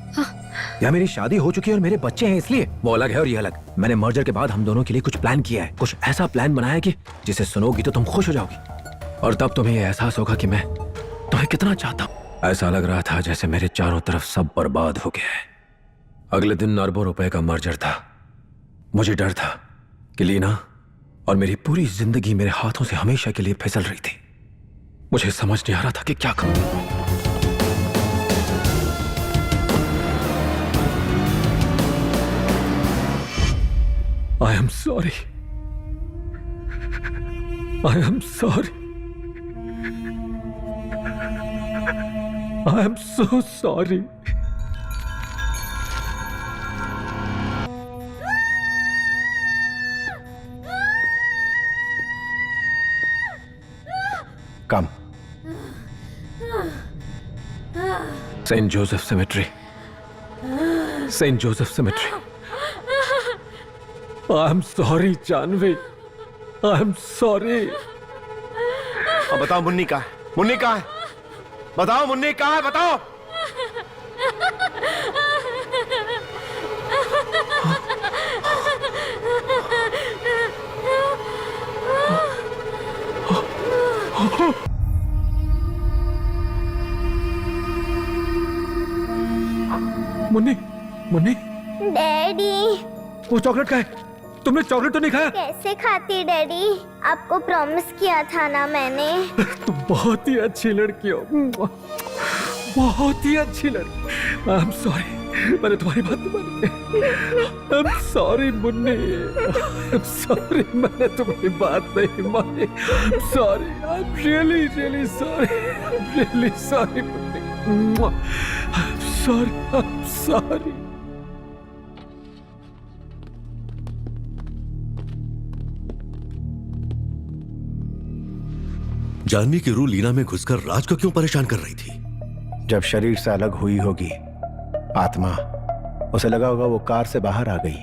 B: या मेरी शादी हो चुकी है और मेरे बच्चे हैं इसलिए? वो अलग है और ये अलग। मैंने मर्जर के बाद हम दोनों के लिए कुछ प्लान किया है, कुछ ऐसा प्लान बनाया कि जिसे सुनोगी तो तुम खुश हो जाओगी और तब तुम्हें ये एहसास होगा कि मैं तुम्हें कितना चाहता हूँ। ऐसा लग रहा था जैसे मेरे चारों तरफ सब बर्बाद हो गया है। अगले दिन अरबों रुपए का मर्जर था। मुझे डर था कि लीना और मेरी पूरी जिंदगी मेरे हाथों से हमेशा के लिए फिसल रही थी। मुझे समझ नहीं आ रहा था कि क्या करूं। I am sorry. I am sorry. I am so sorry.
J: Come.
B: St. Joseph Cemetery. St. Joseph Cemetery. I'm sorry, Janvi. I'm sorry.
N: अब बताओ मुन्नी कहाँ है? मुन्नी कहाँ है? बताओ मुन्नी कहाँ है? बताओ।
B: मुन्नी, मुन्नी,
M: डैडी,
B: वो चॉकलेट का है। तुमने चॉकलेट तो नहीं खाया?
M: कैसे खाती डैडी? आपको प्रॉमिस किया था ना मैंने।
B: तुम बहुत ही अच्छी लड़की हो, बहुत ही अच्छी लड़की। आई एम सॉरी, मैंने तुम्हारी बात नहीं मानी। I am sorry Munni, I am sorry, मैंने तुम्हारी बात नहीं मानी। I am sorry, I am really really sorry, I am really sorry Munni. I am sorry, I am sorry.
Q: Janvi की रूह लीना में घुसकर राज को क्यों परेशान कर रही थी?
J: जब शरीर से अलग हुई होगी आत्मा, उसे लगा होगा वो कार से बाहर आ गई,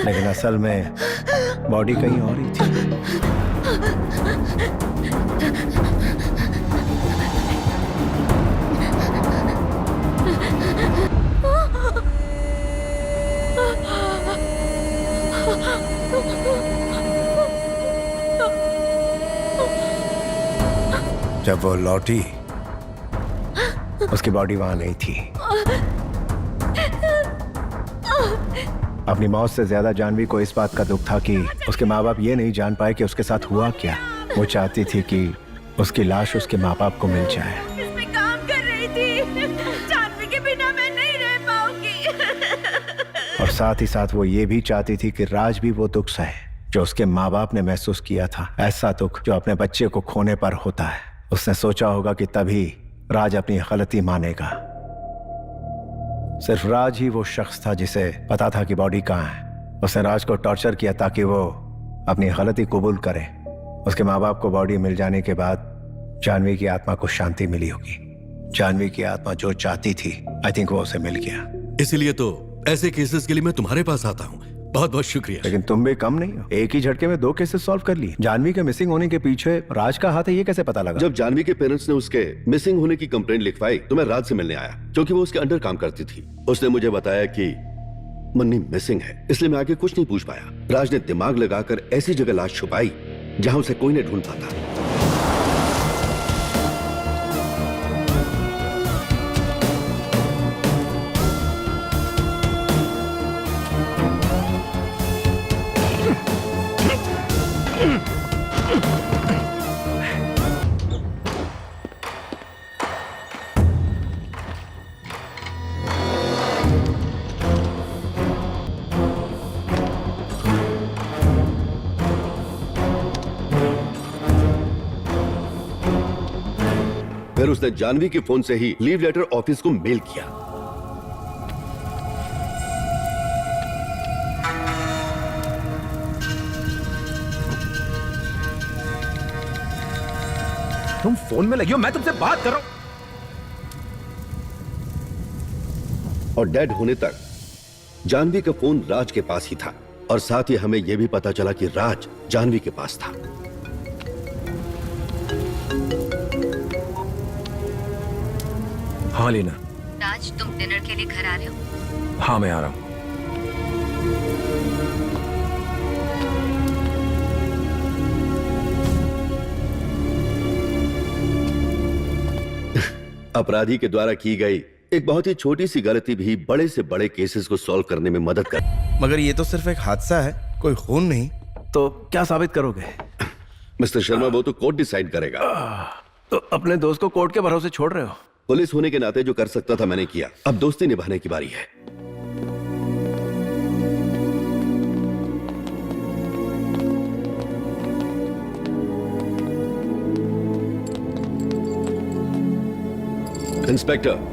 J: लेकिन असल में बॉडी कहीं और ही थी। जब वो लौटी, उसकी बॉडी वहां नहीं थी। अपनी मौत से ज्यादा जानवी को इस बात का दुख था कि उसके माँ बाप ये नहीं जान पाए कि उसके साथ हुआ क्या। वो चाहती थी कि उसकी लाश उसके माँ बाप को मिल जाए।
P: इसमें काम कर रही थी। जानवी के बिना मैं नहीं रह पाऊंगी।
J: और साथ ही साथ वो ये भी चाहती थी कि राज भी वो दुख सहे जो उसके माँ बाप ने महसूस किया था। ऐसा दुख जो अपने बच्चे को खोने पर होता है। उसने सोचा होगा कि तभी राज अपनी गलती मानेगा। सिर्फ राज ही वो शख्स था जिसे पता था कि बॉडी कहाँ है। उसने राज को टॉर्चर किया ताकि वो अपनी गलती कबूल करे। उसके माँ बाप को बॉडी मिल जाने के बाद जानवी की आत्मा को शांति मिली होगी। जानवी की आत्मा जो चाहती थी, आई थिंक वो उसे मिल गया।
Q: इसीलिए तो ऐसे केसेस के लिए मैं तुम्हारे पास आता हूँ। बहुत बहुत शुक्रिया।
J: लेकिन तुम भी कम नहीं हो, एक ही झटके में 2 केसेस सॉल्व कर लिए। जानवी के मिसिंग होने के पीछे राज का हाथ है, ये कैसे पता लगा?
Q: जब जानवी के पेरेंट्स ने उसके मिसिंग होने की कंप्लेंट लिखवाई तो मैं राज से मिलने आया, क्योंकि वो उसके अंडर काम करती थी। उसने मुझे बताया कि मुन्नी मिसिंग है, इसलिए मैं आगे कुछ नहीं पूछ पाया। राज ने दिमाग लगाकर ऐसी जगह लाश छुपाई जहां उसे कोई नहीं ढूंढ पाता। फिर उसने जानवी के फोन से ही लीव लेटर ऑफिस को मेल किया।
B: तुम फोन में लगी हो, मैं तुमसे बात कर रहा हूं।
Q: और डेड होने तक जानवी का फोन राज के पास ही था, और साथ ही हमें यह भी पता चला कि राज जानवी के पास था।
B: हाँ लीना।
A: राज, तुम डिनर के लिए घर आ रहे हो?
B: हाँ मैं आ रहा हूं।
Q: अपराधी के द्वारा की गई एक बहुत ही छोटी सी गलती भी बड़े से बड़े केसेस को सॉल्व करने में मदद कर।
N: मगर ये तो सिर्फ एक हादसा है, कोई खून नहीं।
J: तो क्या साबित करोगे?
Q: मिस्टर शर्मा, वो तो कोर्ट डिसाइड करेगा।
J: तो अपने दोस्त को कोर्ट के भरोसे छोड़ रहे हो?
Q: पुलिस होने के नाते जो कर सकता था मैंने किया, अब दोस्ती निभाने की बारी है। इंस्पेक्टर,